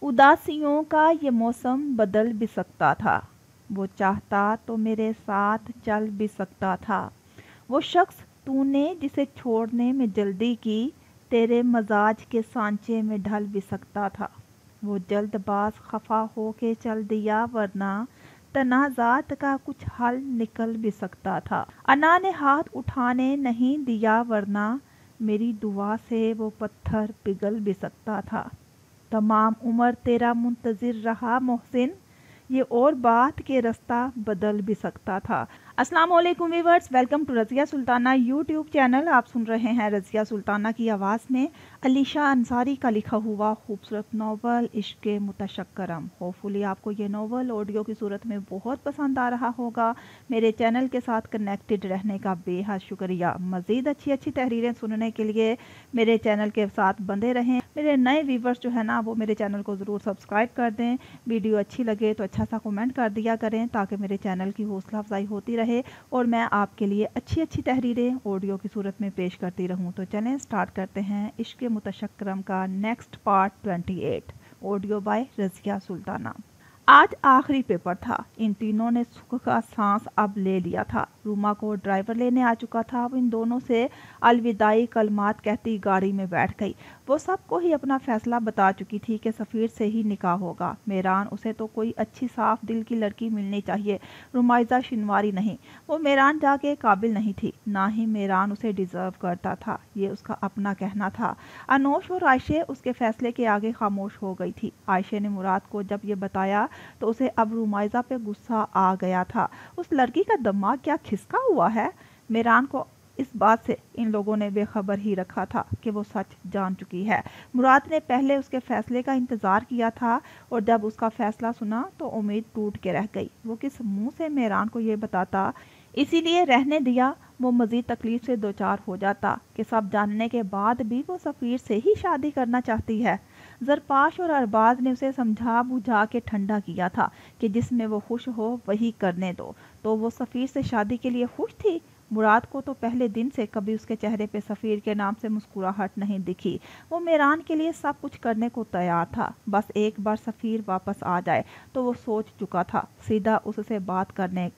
उदासियों का ये मौसम बदल भी सकता था। वो चाहता तो मेरे साथ चल भी सकता था। वो शख्स तूने जिसे छोड़ने में जल्दी की, तेरे मजाज के सांचे में ढल भी सकता था। वो जल्दबाज खफा होके चल दिया, वरना तनाज़ात का कुछ हल निकल भी सकता था। अना ने हाथ उठाने नहीं दिया, वरना मेरी दुआ से वो पत्थर पिघल भी सकता था। तमाम उम्र तेरा मुंतज़िर रहा मोहसिन, ये और बात के रास्ता बदल भी सकता था। अस्सलाम वालेकुम viewers, welcome to Razia Sultana YouTube channel. आप सुन रहे हैं रज़िया सुल्ताना की आवाज़ में अलीशा अंसारी का लिखा हुआ खूबसूरत नावल इश्क़ मुतशक्करम। होपफुली आपको ये नावल ऑडियो की सूरत में बहुत पसंद आ रहा होगा। मेरे चैनल के साथ कनेक्टेड रहने का बेहद शुक्रिया। मज़ीद अच्छी तहरीरें सुनने के लिए मेरे चैनल के साथ बंधे रहें। मेरे नए व्यूवर्स जो है ना, वो मेरे चैनल को ज़रूर सब्सक्राइब कर दें। वीडियो अच्छी लगे तो अच्छा सा कमेंट कर दिया करें, ताकि मेरे चैनल की हौसला अफजाई होती रहे और मैं आपके लिए अच्छी तहरीरें ऑडियो की सूरत में पेश करती रहूं। तो चलें स्टार्ट करते हैं इश्क़ मुतशक्करम का next part 28, audio by Razia Sultana. आज आखिरी पेपर था। इन तीनों ने सुख का सांस अब ले लिया था। रूमा को ड्राइवर लेने आ चुका था। वो इन दोनों से अलविदाई कलमात कहती गाड़ी में बैठ गई। वो सबको ही अपना फैसला बता चुकी थी कि सफ़ीर से ही निकाह होगा। मेहरान उसे तो कोई अच्छी साफ दिल की लड़की मिलनी चाहिए, रुमाइजा शिनवारी नहीं। वो मेहरान जाके काबिल नहीं थी, ना ही मेहरान उसे डिज़र्व करता था। ये उसका अपना कहना था। अनोश और आयशे उसके फैसले के आगे खामोश हो गई थी। आयशे ने मुराद को जब ये बताया तो उसे अब रुमाइजा पे गुस्सा आ गया था। उस लड़की का दिमाग क्या खिसका हुआ है? मेहरान को इस बात से इन लोगों ने बेखबर ही रखा था कि वो सच जान चुकी है। मुराद ने पहले उसके फैसले का इंतज़ार किया था और जब उसका फैसला सुना तो उम्मीद टूट के रह गई। वो किस मुंह से मेहरान को ये बताता, इसीलिए रहने दिया। वो मज़ीद तकलीफ से दो चार हो जाता कि सब जानने के बाद भी वो सफ़ीर से ही शादी करना चाहती है। ज़रपाश और अरबाज ने उसे समझा बुझा के ठंडा किया था कि जिसमें वो खुश हो वही करने दो। तो वो सफ़ीर से शादी के लिए खुश थी। मुराद को तो पहले दिन से कभी उसके चेहरे पे सफ़ीर के नाम से मुस्कुराहट नहीं दिखी। वो मेहरान के लिए सब कुछ करने को तैयार था, बस एक बार सफ़ीर वापस आ जाए। तो वो सोच चुका था सीधा उससे बात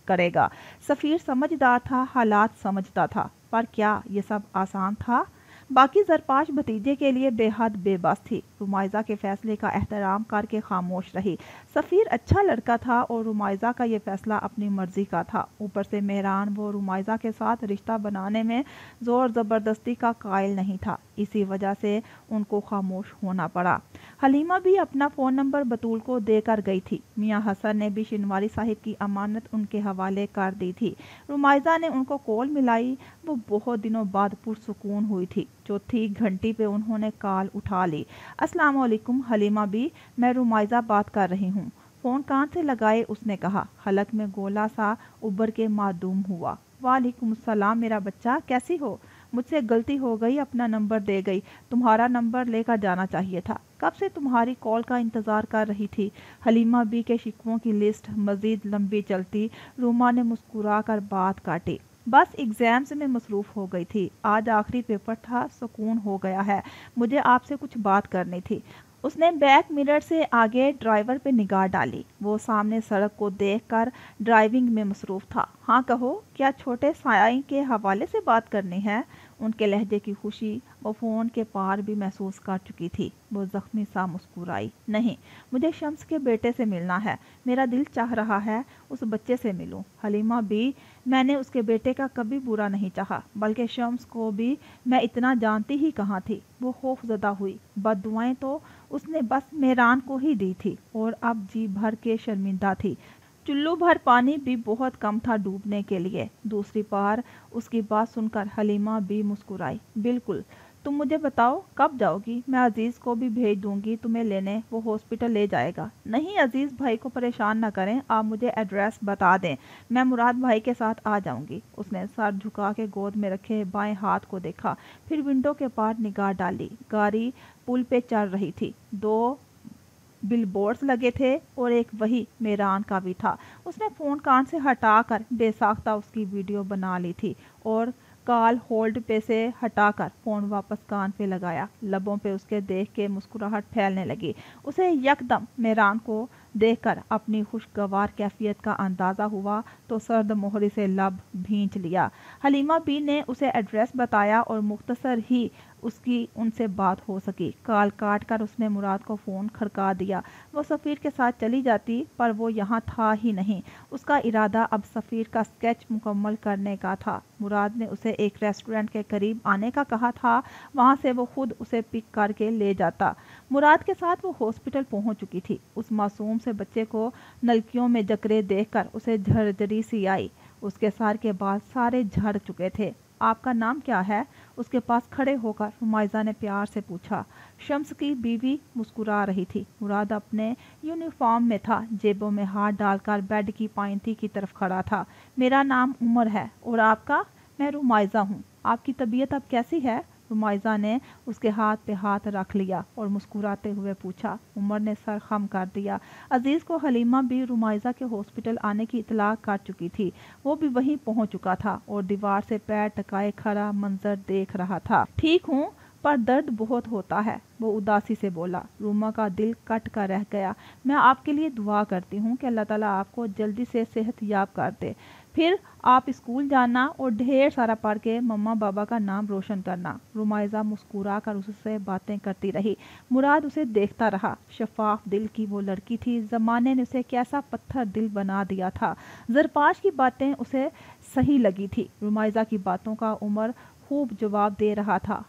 करेगा। सफ़ीर समझदार था, हालात समझता था, पर क्या ये सब आसान था? बाकी ज़रपाश भतीजे के लिए बेहद बेबस थी। रुमाइजा के फैसले का एहतराम करके खामोश रही। सफ़ीर अच्छा लड़का था और रुमाइजा का ये फैसला अपनी मर्जी का था। ऊपर से मेहरान वो रुमाइजा के साथ रिश्ता बनाने में ज़ोर ज़बरदस्ती का कायल नहीं था। इसी वजह से उनको खामोश होना पड़ा। हलीमा भी अपना फ़ोन नंबर बतूल को देकर गई थी। मियाँ हसन ने भी शिनवारी साहिब की अमानत उनके हवाले कर दी थी। रुमाइजा ने उनको कॉल मिलाई। वो बहुत दिनों बाद पुरसुकून हुई थी। चौथी घंटी पे उन्होंने कॉल उठा ली। अस्सलाम वालेकुम हलीमा बी, मैं रुमाइजा बात कर रही हूँ। फ़ोन कान से लगाए उसने कहा। हलक में गोला सा उबर के मादूम हुआ। वालेकुम सलाम मेरा बच्चा, कैसी हो? मुझसे गलती हो गई, अपना नंबर दे गई। तुम्हारा नंबर लेकर जाना चाहिए था। कब से तुम्हारी कॉल का इंतज़ार कर रही थी। हलीमा बी के शिकवों की लिस्ट मज़ीद लंबी चलती। रूमा ने मुस्कुरा कर बात काटी। बस एग्ज़ाम्स में मसरूफ़ हो गई थी। आज आखिरी पेपर था, सुकून हो गया है। मुझे आपसे कुछ बात करनी थी। उसने बैक मिरर से आगे ड्राइवर पे निगाह डाली। वो सामने सड़क को देखकर ड्राइविंग में मसरूफ़ था। हाँ कहो, क्या छोटे सायाई के हवाले से बात करनी है? उनके लहजे की खुशी वो फ़ोन के पार भी महसूस कर चुकी थी। वो ज़ख्मी सा मुस्कुराई। नहीं, मुझे शम्स के बेटे से मिलना है। मेरा दिल चाह रहा है उस बच्चे से मिलूं। हलीमा भी, मैंने उसके बेटे का कभी बुरा नहीं चाहा, बल्कि शम्स को भी मैं इतना जानती ही कहाँ थी। वो खौफज़दा हुई। बददुआएं तो उसने बस मेहरान को ही दी थी और अब जी भर के शर्मिंदा थी। चुल्लू भर पानी भी बहुत कम था डूबने के लिए। दूसरी बार उसकी बात सुनकर हलीमा भी मुस्कुराई। बिल्कुल, तुम मुझे बताओ कब जाओगी? मैं अजीज़ को भी भेज दूंगी तुम्हें लेने, वो हॉस्पिटल ले जाएगा। नहीं, अजीज़ भाई को परेशान न करें, आप मुझे एड्रेस बता दें, मैं मुराद भाई के साथ आ जाऊंगी। उसने सर झुका के गोद में रखे बाएं हाथ को देखा, फिर विंडो के पार निगाह डाली। गाड़ी पुल पे चल रही थी। दो बिलबोर्ड्स लगे थे और एक वही मेहरान का भी था। उसने फ़ोन कान से हटाकर बेसाख्ता उसकी वीडियो बना ली थी और कॉल होल्ड पे से हटाकर फ़ोन वापस कान पे लगाया। लबों पे उसके देख के मुस्कुराहट फैलने लगी। उसे यकदम मेहरान को देखकर अपनी खुशगवार कैफियत का अंदाज़ा हुआ तो सर्द मोहरी से लब भींच लिया। हलीमा बी ने उसे एड्रेस बताया और मुख्तसर ही उसकी उनसे बात हो सकी। कॉल काट कर उसने मुराद को फ़ोन खड़का दिया। वो सफ़ीर के साथ चली जाती पर वो यहाँ था ही नहीं। उसका इरादा अब सफ़ीर का स्केच मुकम्मल करने का था। मुराद ने उसे एक रेस्टोरेंट के करीब आने का कहा था, वहाँ से वो खुद उसे पिक करके ले जाता। मुराद के साथ वो हॉस्पिटल पहुँच चुकी थी। उस मासूम से बच्चे को नलकियों में जकरे देखकर उसे झरझरी सी आई। उसके सर के बाल सारे झड़ चुके थे। आपका नाम क्या है? उसके पास खड़े होकर रुमाइज़ा ने प्यार से पूछा। शम्स की बीवी मुस्कुरा रही थी। मुराद अपने यूनिफॉर्म में था, जेबों में हाथ डालकर बेड की पाइंती की तरफ खड़ा था। मेरा नाम उमर है। और आपका? मैं रुमाइज़ा हूँ। आपकी तबीयत अब कैसी है? रुमाइज़ा ने उसके हाथ पे हाथ रख लिया और मुस्कुराते हुए पूछा। उमर ने सर खम कर दिया। अजीज़ को हलीमा भी रुमाइज़ा के हॉस्पिटल आने की इतला कर चुकी थी। वो भी वहीं पहुंच चुका था और दीवार से पैर टकाए खड़ा मंजर देख रहा था। ठीक हूँ पर दर्द बहुत होता है, वो उदासी से बोला। रूमा का दिल कट कर रह गया। मैं आपके लिए दुआ करती हूँ कि अल्लाह ताला आपको जल्दी से सेहत याब कर दे। फिर आप स्कूल जाना और ढेर सारा पढ़ के मम्मा बाबा का नाम रोशन करना। रुमाइज़ा मुस्कुरा कर उससे बातें करती रही। मुराद उसे देखता रहा। शफाफ दिल की वो लड़की थी। ज़माने ने उसे कैसा पत्थर दिल बना दिया था। ज़रपाश की बातें उसे सही लगी थी। रुमाइज़ा की बातों का उमर खूब जवाब दे रहा था।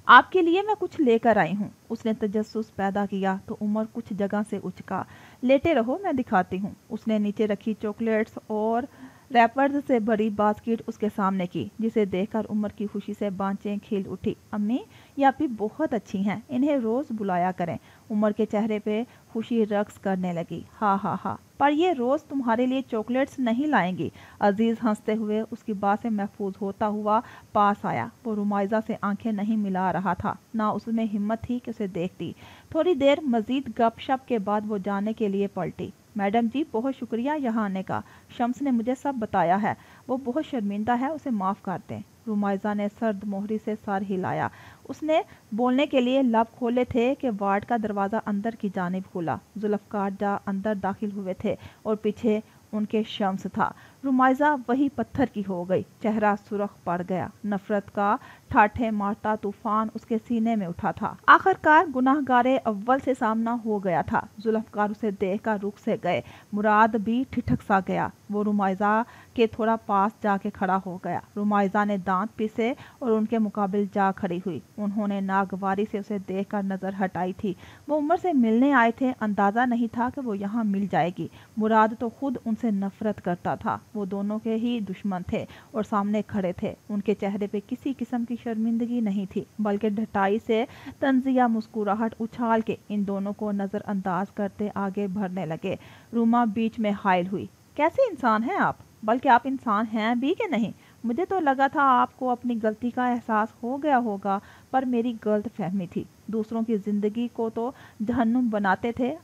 आपके लिए मैं कुछ लेकर आई हूँ। उसने तजस्सुस पैदा किया तो उमर कुछ जगह से उचका। लेटे रहो, मैं दिखाती हूँ। उसने नीचे रखी चॉकलेट्स और रैपर्स से भरी बास्केट उसके सामने की, जिसे देखकर उमर की खुशी से बांचें खिल उठी। अम्मी, ये आपी बहुत अच्छी हैं, इन्हें रोज़ बुलाया करें। उमर के चेहरे पे खुशी रक्स करने लगी। हा हा हा, पर ये रोज़ तुम्हारे लिए चॉकलेट्स नहीं लाएंगी। अजीज़ हंसते हुए उसकी बात से महफूज होता हुआ पास आया। वो रुमाइज़ा से आंखें नहीं मिला रहा था, ना उसमें हिम्मत थी कि उसे देखती। थोड़ी देर मजीद गपशप के बाद वो जाने के लिए पलटी। मैडम जी, बहुत शुक्रिया यहाँ आने का। शम्स ने मुझे सब बताया है। वो बहुत शर्मिंदा है, उसे माफ़ कर दें। रुमाइज़ा ने सर्द मोहरी से सर हिलाया। उसने बोलने के लिए लब खोले थे कि वार्ड का दरवाज़ा अंदर की जानिब खुला। जुल्फ़कार जा अंदर दाखिल हुए थे और पीछे उनके शम्स था। रुमाइज़ा वही पत्थर की हो गई। चेहरा सुर्ख पड़ गया। नफरत का ठाठे मारता तूफान उसके सीने में उठा था। आखिरकार गुनाहगारे अव्वल से सामना हो गया था। जुल्फ़कार उसे देखकर रुक से गए। मुराद भी ठिठक सा गया। वो रुमाइज़ा के थोड़ा पास जाके खड़ा हो गया। रुमाइज़ा ने दांत पीसे और उनके मुकाबिल जा खड़ी हुई। उन्होंने नागवारी से उसे देखकर नज़र हटाई थी। वो उमर से मिलने आए थे, अंदाज़ा नहीं था कि वो यहाँ मिल जाएगी। मुराद तो खुद उनसे नफरत करता था। वो दोनों के ही दुश्मन थे और सामने खड़े थे। उनके चेहरे पे किसी किस्म की शर्मिंदगी नहीं थी, बल्कि ढटाई से तंजिया मुस्कुराहट उछाल के इन दोनों को नज़रअंदाज करते आगे बढ़ने लगे। रूमा बीच में हायल हुई। कैसे इंसान हैं आप? बल्कि आप इंसान हैं भी कि नहीं? मुझे तो लगा था आपको अपनी गलती का एहसास हो गया होगा, पर मेरी गलत फहमी थी। दूसरों की ज़िंदगी को तो जहन्नुम बनाते थे,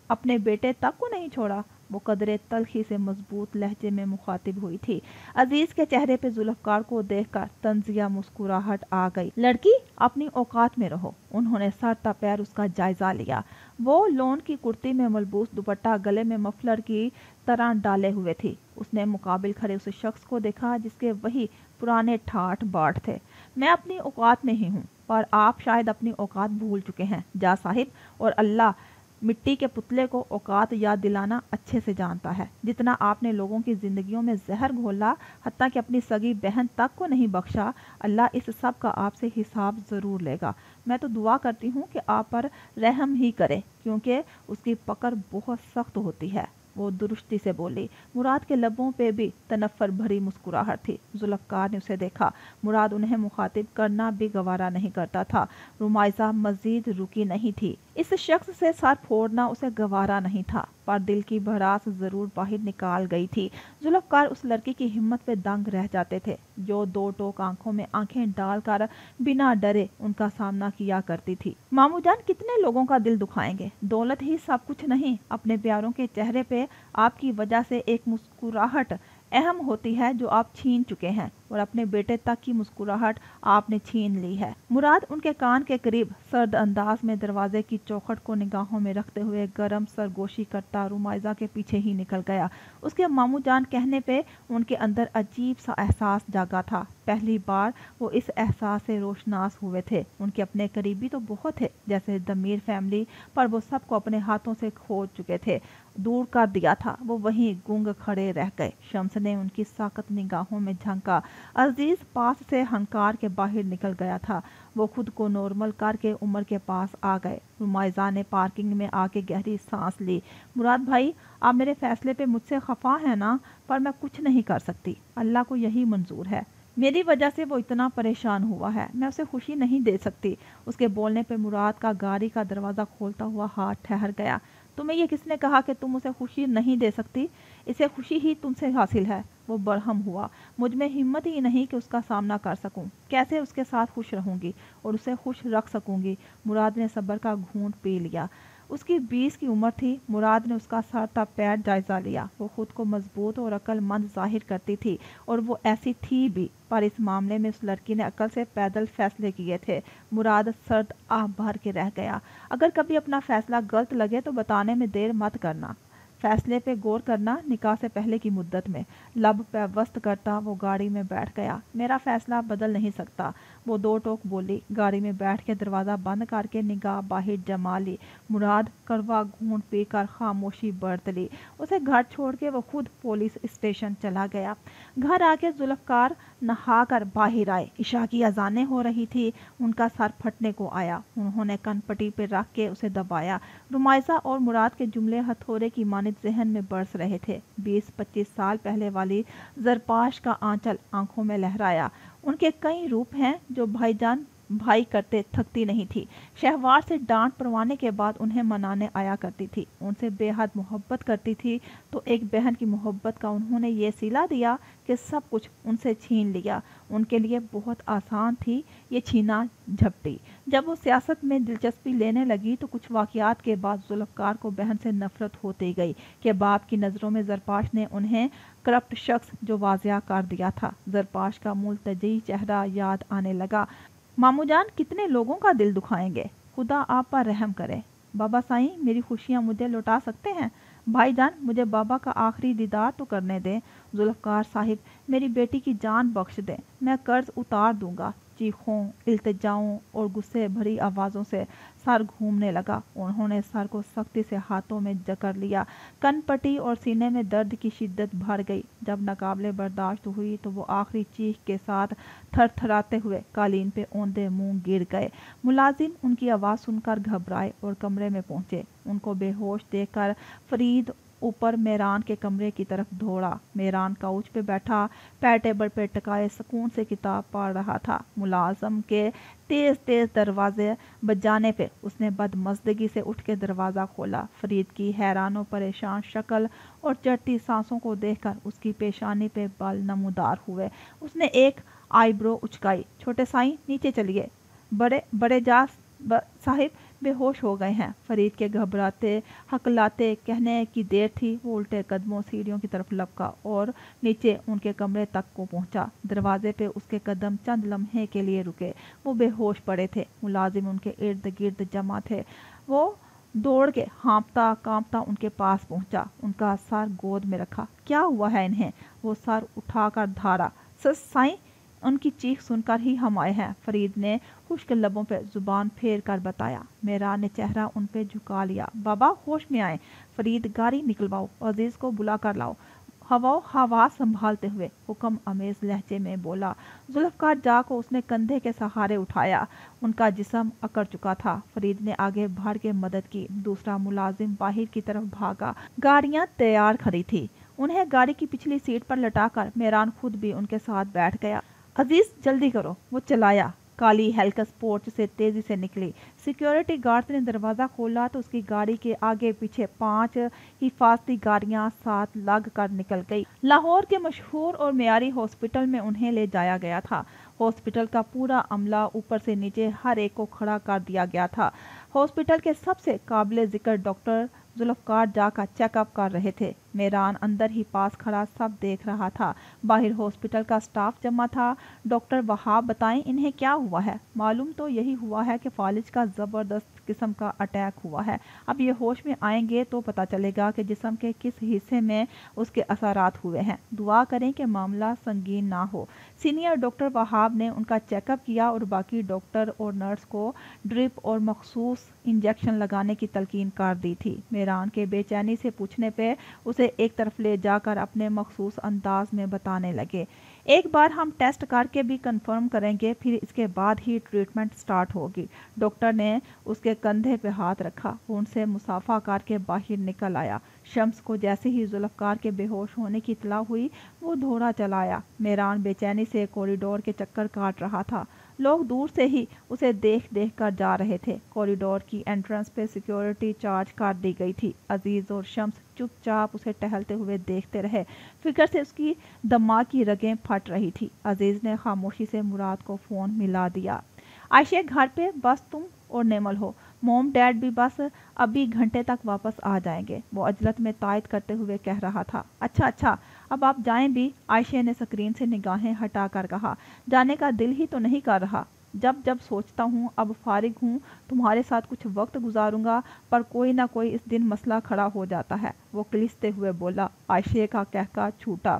अपने बेटे तक को नहीं छोड़ा। वो कदरे तलखी से मजबूत लहजे में मुखातिब हुई थी। अजीज के चेहरे पे जुल्फ़कार को देखकर तंजिया मुस्कुराहट आ गई। लड़की, अपनी औकात में रहो। उन्होंने सर ता पैर उसका जायजा लिया। वो लोन की कुर्ती में मलबूस दुपट्टा गले में मफलर की तरह डाले हुए थी। उसने मुकाबिल खड़े उस शख्स को देखा जिसके वही पुराने ठाठ बाट थे। मैं अपनी औकात में ही हूँ, पर आप शायद अपनी औकात भूल चुके हैं। जा साहिब, और अल्लाह मिट्टी के पुतले को औकात याद दिलाना अच्छे से जानता है। जितना आपने लोगों की ज़िंदगियों में जहर घोला, हत्ता कि अपनी सगी बहन तक को नहीं बख्शा, अल्लाह इस सब का आपसे हिसाब ज़रूर लेगा। मैं तो दुआ करती हूँ कि आप पर रहम ही करे, क्योंकि उसकी पकड़ बहुत सख्त होती है। वो दुरुस्ती से बोली। मुराद के लबों पे भी तनफ्फर भरी मुस्कुराहट थी। जुल्फ़कार ने उसे देखा। मुराद उन्हें मुखातिब करना भी गवारा नहीं करता था। रुमाइज़ा मजीद रुकी नहीं थी। इस शख्स से सर फोड़ना उसे गवारा नहीं था, पर दिल की भड़ास जरूर बाहर निकाल गई थी। जुल्फ़कार उस लड़की की हिम्मत पे दंग रह जाते थे, जो दो टोक आंखों में आंखें डालकर बिना डरे उनका सामना किया करती थी। मामू जान, कितने लोगों का दिल दुखाएंगे? दौलत ही सब कुछ नहीं। अपने प्यारों के चेहरे पे आपकी वजह से एक मुस्कुराहट अहम होती है जो आप छीन चुके हैं। और अपने बेटे तक की मुस्कुराहट आपने छीन ली है। मुराद उनके कान के करीब सर्द अंदाज में दरवाजे की चौखट को निगाहों में रखते हुए गरम सरगोशी करता रुमाइजा के पीछे ही निकल गया। उसके मामू जान कहने पे उनके अंदर अजीब सा एहसास जागा था। पहली बार वो इस एहसास से रोशनास हुए थे। उनके अपने करीबी तो बहुत थे, जैसे दमीर फैमिली, पर वो सबको अपने हाथों से खो चुके थे, दूर कर दिया था। वो वहीं गूंग खड़े रह गए। शम्स ने उनकी साकत निगाहों में झांका। अजीज पास से हंकार के बाहर निकल गया था। वो खुद को नॉर्मल करके उमर के पास आ गए। रुमाइजा ने पार्किंग में आके गहरी सांस ली। मुराद भाई, आप मेरे फैसले पे मुझसे खफा है ना, पर मैं कुछ नहीं कर सकती। अल्लाह को यही मंजूर है। मेरी वजह से वो इतना परेशान हुआ है, मैं उसे खुशी नहीं दे सकती। उसके बोलने पे मुराद का गाड़ी का दरवाज़ा खोलता हुआ हाथ ठहर गया। तुम्हें ये किसने कहा कि तुम उसे खुशी नहीं दे सकती? इसे खुशी ही तुमसे हासिल है। वो बरहम हुआ। मुझ में हिम्मत ही नहीं कि उसका सामना कर सकूं। कैसे उसके साथ खुश रहूंगी और उसे खुश रख सकूंगी? मुराद ने सब्र का घूंट पी लिया। उसकी 20 की उम्र थी। मुराद ने उसका सर तक पैर जायजा लिया। वो खुद को मजबूत और अक्लमंद जाहिर करती थी, और वो ऐसी थी भी, पर इस मामले में उस लड़की ने अकल से पैदल फैसले किए थे। मुराद सर्द आह भर के रह गया। अगर कभी अपना फैसला गलत लगे तो बताने में देर मत करना। फैसले पे गौर करना निकाह से पहले की मुद्दत में। लब पेवस्त करता वो गाड़ी में बैठ गया। मेरा फैसला बदल नहीं सकता, वो दो टोक बोली। गाड़ी में बैठ के दरवाज़ा बंद करके निगाह बाहर जमा ली। मुराद कड़वा घूंट पीकर खामोशी बरत ली। उसे घर छोड़ के वो खुद पुलिस स्टेशन चला गया। घर आके जुल्फकार नहा कर बाहर आए। इशा की अजानें हो रही थी। उनका सर फटने को आया। उन्होंने कनपट्टी पे रख के उसे दबाया। रुमाइसा और मुराद के जुमले हथौड़े की मानित जहन में बरस रहे थे। 20-25 साल पहले वाली जरपाश का आंचल आंखों में लहराया। उनके कई रूप हैं जो भाईजान भाई करते थकती नहीं थी। शहवार से डांट पड़वाने के बाद उन्हें मनाने आया करती थी। उनसे बेहद मोहब्बत करती थी, तो एक बहन की मोहब्बत का उन्होंने ये सिला दिया कि सब कुछ उनसे छीन लिया। उनके लिए बहुत आसान थी ये छीना झपटी। जब वो सियासत में दिलचस्पी लेने लगी तो कुछ वाक़यात के बाद जुल्फकार को बहन से नफरत होती गई कि बाप की नज़रों में जरपाश ने उन्हें करप्ट शख्स जो वाजिया कर दिया था। जरपाश का मुल्तजी चेहरा याद आने लगा। मामू जान कितने लोगों का दिल दुखाएंगे, खुदा आप पर रहम करे। बाबा साईं, मेरी खुशियाँ मुझे लौटा सकते हैं? भाईजान, मुझे बाबा का आखिरी दीदार तो करने दें। जुल्फकार साहिब, मेरी बेटी की जान बख्श दें, मैं कर्ज उतार दूंगा। चीखों, इल्तिजाओं और गुस्से भरी आवाज़ों से सर घूमने लगा। उन्होंने सर को सख्ती से हाथों में जकड़ लिया। कनपट्टी और सीने में दर्द की शिद्दत बढ़ गई। जब नाकाबिले बर्दाश्त हुई तो वो आखिरी चीख के साथ थरथराते हुए कालीन पे औंधे मुंह गिर गए। मुलाजिम उनकी आवाज़ सुनकर घबराए और कमरे में पहुंचे। उनको बेहोश देखकर फरीद ऊपर मेहरान के कमरे की तरफ दौड़ा। मेहरान काउच पे बैठा पैर टेबल पे टकाए सुकून से किताब पढ़ रहा था। मुलाजम के तेज तेज दरवाजे बजाने पे उसने बदमज़दगी से उठ के दरवाज़ा खोला। फरीद की हैरान और परेशान शक्ल और चढ़ती सांसों को देखकर उसकी पेशानी पे बाल नमूदार हुए। उसने एक आईब्रो उचकाई। छोटे साईं, नीचे चलिए। बड़े बड़े जा साहिब बेहोश हो गए हैं। फरीद के घबराते हकलाते कहने की देर थी। वो उल्टे कदमों सीढ़ियों की तरफ लपका और नीचे उनके कमरे तक को पहुंचा। दरवाजे पे उसके कदम चंद लम्हे के लिए रुके। वो बेहोश पड़े थे। मुलाजिम उनके इर्द गिर्द जमा थे। वो दौड़ के हाँपता कांपता उनके पास पहुंचा। उनका सर गोद में रखा। क्या हुआ है इन्हें? वो सर उठाकर धारा। साईं, उनकी चीख सुनकर ही हम आए हैं। फरीद ने खुश्क लबों पे जुबान फेर कर बताया। मेहरान ने चेहरा उन पे झुका लिया। बाबा होश में आए। फरीद, गाड़ी निकलवाओ, अजीज को बुला कर लाओ। हवा संभालते हुए हुक्म अमेज लहजे में बोला। जुल्फकार जा को उसने कंधे के सहारे उठाया। उनका जिस्म अकड़ चुका था। फरीद ने आगे बढ़ के मदद की। दूसरा मुलाजिम बाहर की तरफ भागा। गाड़ियां तैयार खड़ी थी। उन्हें गाड़ी की पिछली सीट पर लटाकर मेहरान खुद भी उनके साथ बैठ गया। अजीज, जल्दी करो। वो चलाया। काली हेल्कस पोर्च से तेजी से निकली। सिक्योरिटी गार्ड ने दरवाज़ा खोला तो उसकी गाड़ी के आगे पीछे 5 हिफाजती गाड़ियां साथ लग कर निकल गई। लाहौर के मशहूर और मेयारी हॉस्पिटल में उन्हें ले जाया गया था। हॉस्पिटल का पूरा अमला ऊपर से नीचे हर एक को खड़ा कर दिया गया था। हॉस्पिटल के सबसे काबिल जिक्र डॉक्टर जुल्फकार जा का चेकअप कर रहे थे। میران اندر ہی پاس کھڑا سب دیکھ رہا تھا۔ باہر ہاسپٹل کا سٹاف جمع تھا۔ ڈاکٹر وہاب بتائیں انہیں کیا ہوا ہے؟ معلوم تو یہی ہوا ہے کہ فالج کا زبردست قسم کا اٹیک ہوا ہے۔ اب یہ ہوش میں آئیں گے تو پتہ چلے گا کہ جسم کے کس حصے میں اس کے اثرات ہوئے ہیں۔ دعا کریں کہ معاملہ سنگین نہ ہو۔ سینئر ڈاکٹر وہاب نے ان کا چیک اپ کیا اور باقی ڈاکٹر اور نرس کو ڈرپ اور مخصوص انجیکشن لگانے کی تلقین کر دی تھی۔ میران کے بے چینی سے پوچھنے پہ اسے ایک طرف لے جا کر اپنے مخصوص انداز میں بتانے لگے، ایک بار ہم ٹیسٹ کر کے بھی کنفرم کریں گے، پھر اس کے بعد ہی ٹریٹمنٹ سٹارٹ ہوگی۔ ڈاکٹر نے اس کے کندھے پہ ہاتھ رکھا، وہ ان سے مصافحہ کر کے باہر نکل آیا۔ شمس کو جیسے ہی ذوالفقار کے بے ہوش ہونے کی اطلاع ہوئی وہ دھوڑا چلا آیا۔ میران بے چینی سے کوریڈور کے چکر کاٹ رہا تھا۔ لوگ دور سے ہی اسے دیکھ دیکھ کر جا رہے تھے۔ کوریڈور کی انٹرنس پہ سیکیورٹی چارج کر دی گئی تھی۔ عزیز اور شمس چپ چاپ اسے ٹہلتے ہوئے دیکھتے رہے۔ فکر سے اس کی دماغ کی رگیں پھٹ رہی تھی۔ عزیز نے خاموشی سے مراد کو فون ملا دیا۔ عائشہ گھر پہ بس تم اور نیمل ہو، موم ڈیڈ بھی بس ابھی گھنٹے تک واپس آ جائیں گے، وہ عجلت میں تائید کرتے ہوئے کہہ رہا تھا۔ اچھا اب آپ جائیں بھی؟ عائشہ نے سکرین سے نگاہیں ہٹا کر کہا۔ جانے کا دل ہی تو نہیں کر رہا، جب سوچتا ہوں اب فارغ ہوں تمہارے ساتھ کچھ وقت گزاروں گا، پر کوئی نہ کوئی اس دن مسئلہ کھڑا ہو جاتا ہے، وہ کلستے ہوئے بولا۔ عائشہ کا کہکا چھوٹا۔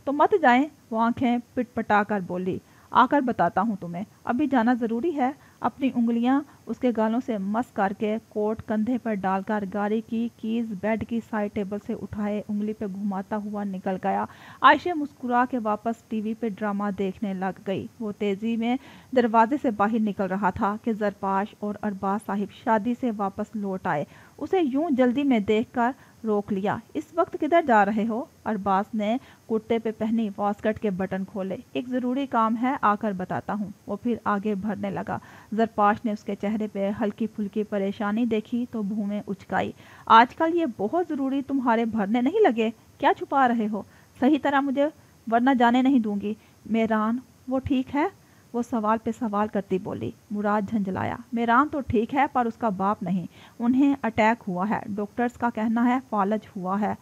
تو مت جائیں، وہ آنکھیں پٹ پٹا کر بولی۔ آ کر بتاتا ہوں تمہیں، ابھی جانا ضروری ہے۔ اپنی انگلیاں اس کے گالوں سے مس کر کے کوٹ کندھے پر ڈال کر گاڑی کی کیز بیڈ کی سائڈ ٹیبل سے اٹھائے انگلی پہ گھماتا ہوا نکل گیا۔ عائشہ مسکرا کے واپس ٹی وی پہ ڈرامہ دیکھنے لگ گئی۔ وہ تیزی میں دروازے سے باہر نکل رہا تھا کہ زرپاش اور ارباز صاحب شادی سے واپس لوٹ آئے۔ اسے یوں جلدی میں دیکھ کر روک لیا۔ اس وقت کدھر جا رہے ہو؟ ارباز نے کرتے پہ پہنی واسکٹ کے بٹن کھولے۔ ایک ضروری کام ہے، آ کر بتاتا ہوں۔ وہ پھر آگے بڑھنے لگا۔ زرپاش نے اس کے چہرے پہ ہلکی پھلکی پریشانی دیکھی تو بھویں اچکائی۔ آج کل یہ بہت ضروری تمہارے بھرنے نہیں لگے؟ کیا چھپا رہے ہو؟ صحیح طرح مجھے، ورنہ جانے نہیں دوں گی۔ میران وہ ٹھیک ہے؟ وہ سوال پہ سوال کرتی بولی۔ مراد جھنجھلایا۔ میران تو ٹھیک ہے پر اس کا باپ نہیں، انہیں اٹیک ہوا ہے، ڈاکٹرز کا کہنا ہے فالج ہوا ہے۔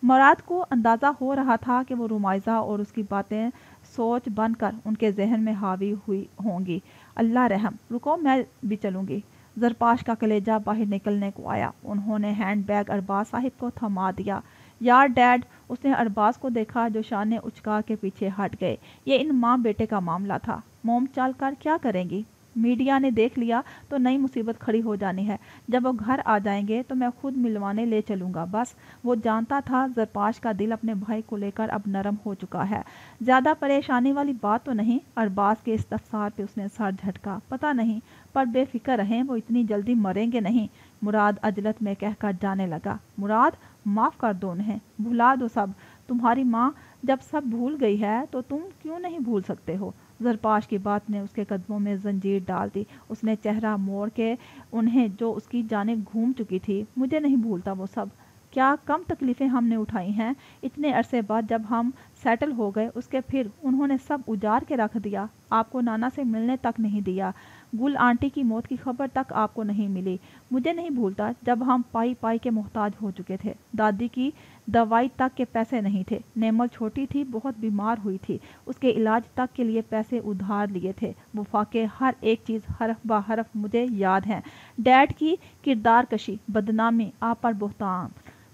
مراد کو اندازہ ہو رہا تھا کہ وہ رمائزہ اور اس کی باتیں سوچ بن کر ان کے ذہن میں حاوی ہوئی ہوں گی۔ اللہ رحم، رکو میں بھی چلوں گی۔ زرپاش کا کلیجہ باہر نکلنے کو آیا۔ انہوں نے ہینڈ بیگ ارباز صاحب کو تھما دیا۔ یار ڈیڈ، اس نے ارباز کو دیکھا جو شانے اچکا کے پیچھے ہٹ گئے۔ یہ ان ماں بیٹے کا معاملہ تھا، موم چل کر کیا کریں گی؟ میڈیا نے دیکھ لیا تو نئی مصیبت کھڑی ہو جانی ہے۔ جب وہ گھر آ جائیں گے تو میں خود ملوانے لے چلوں گا۔ بس وہ جانتا تھا زرپاش کا دل اپنے بھائی کو لے کر اب نرم ہو چکا ہے۔ زیادہ پریشانی والی بات تو نہیں؟ ارباز کے استفسار پہ اس نے سر جھٹکا۔ پتہ نہیں، پر بے فکر رہیں، وہ اتنی جلدی مریں گے نہیں، مراد عجلت میں کہہ کر جانے لگا۔ مراد، معاف کر دو انہیں، بھلا دو سب۔ تمہاری ماں جب سب بھول گئی ہے تو تم کیوں نہیں بھول سکتے ہو؟ زرپاش کی بات نے اس کے قدموں میں زنجیر ڈال دی۔ اس نے چہرہ موڑ کے انہیں جو اس کی جانب گھوم چکی تھی۔ مجھے نہیں بھولتا وہ سب، کیا کم تکلیفیں ہم نے اٹھائی ہیں اتنے عرصے بعد جب ہم سیٹل ہو گئے، اس کے پھر انہوں نے سب اجاڑ کے رکھ دیا، آپ کو نانا سے ملنے تک نہیں دیا، گل آنٹی کی موت کی خبر تک آپ کو نہیں ملی۔ مجھے نہیں بھولتا جب ہم پائی پائی کے محتاج ہو چکے تھے، دادی کی دوائی تک کے پیسے نہیں تھے، نیمل چھوٹی تھی، بہت بیمار ہوئی تھی، اس کے علاج تک کے لیے پیسے ادھار لیے تھے، وفا کے ہر ایک چیز حرف بہ حرف مجھے یاد ہیں۔ ڈیڈ کی کردار کشی، بدنامی، آپ پر بہتان،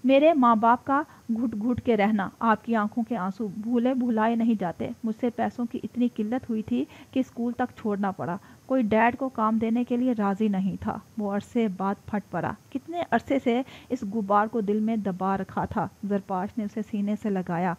میرے ماں باپ کا گھٹ گھٹ کے رہنا، آپ کی آنکھوں کے آنسو بھولے بھلائے نہیں جاتے۔ مجھ سے پیسوں کی اتنی قلت ہوئی تھی کہ اسکول تک چھوڑنا پڑا، کوئی ڈیڈ کو کام دینے کے لیے راضی نہیں تھا۔ وہ عرصے بعد پھٹ پڑا۔ کتنے عرصے سے اس غبار کو دل میں دبا رکھا تھا۔ زرپاش نے اسے سینے سے لگایا۔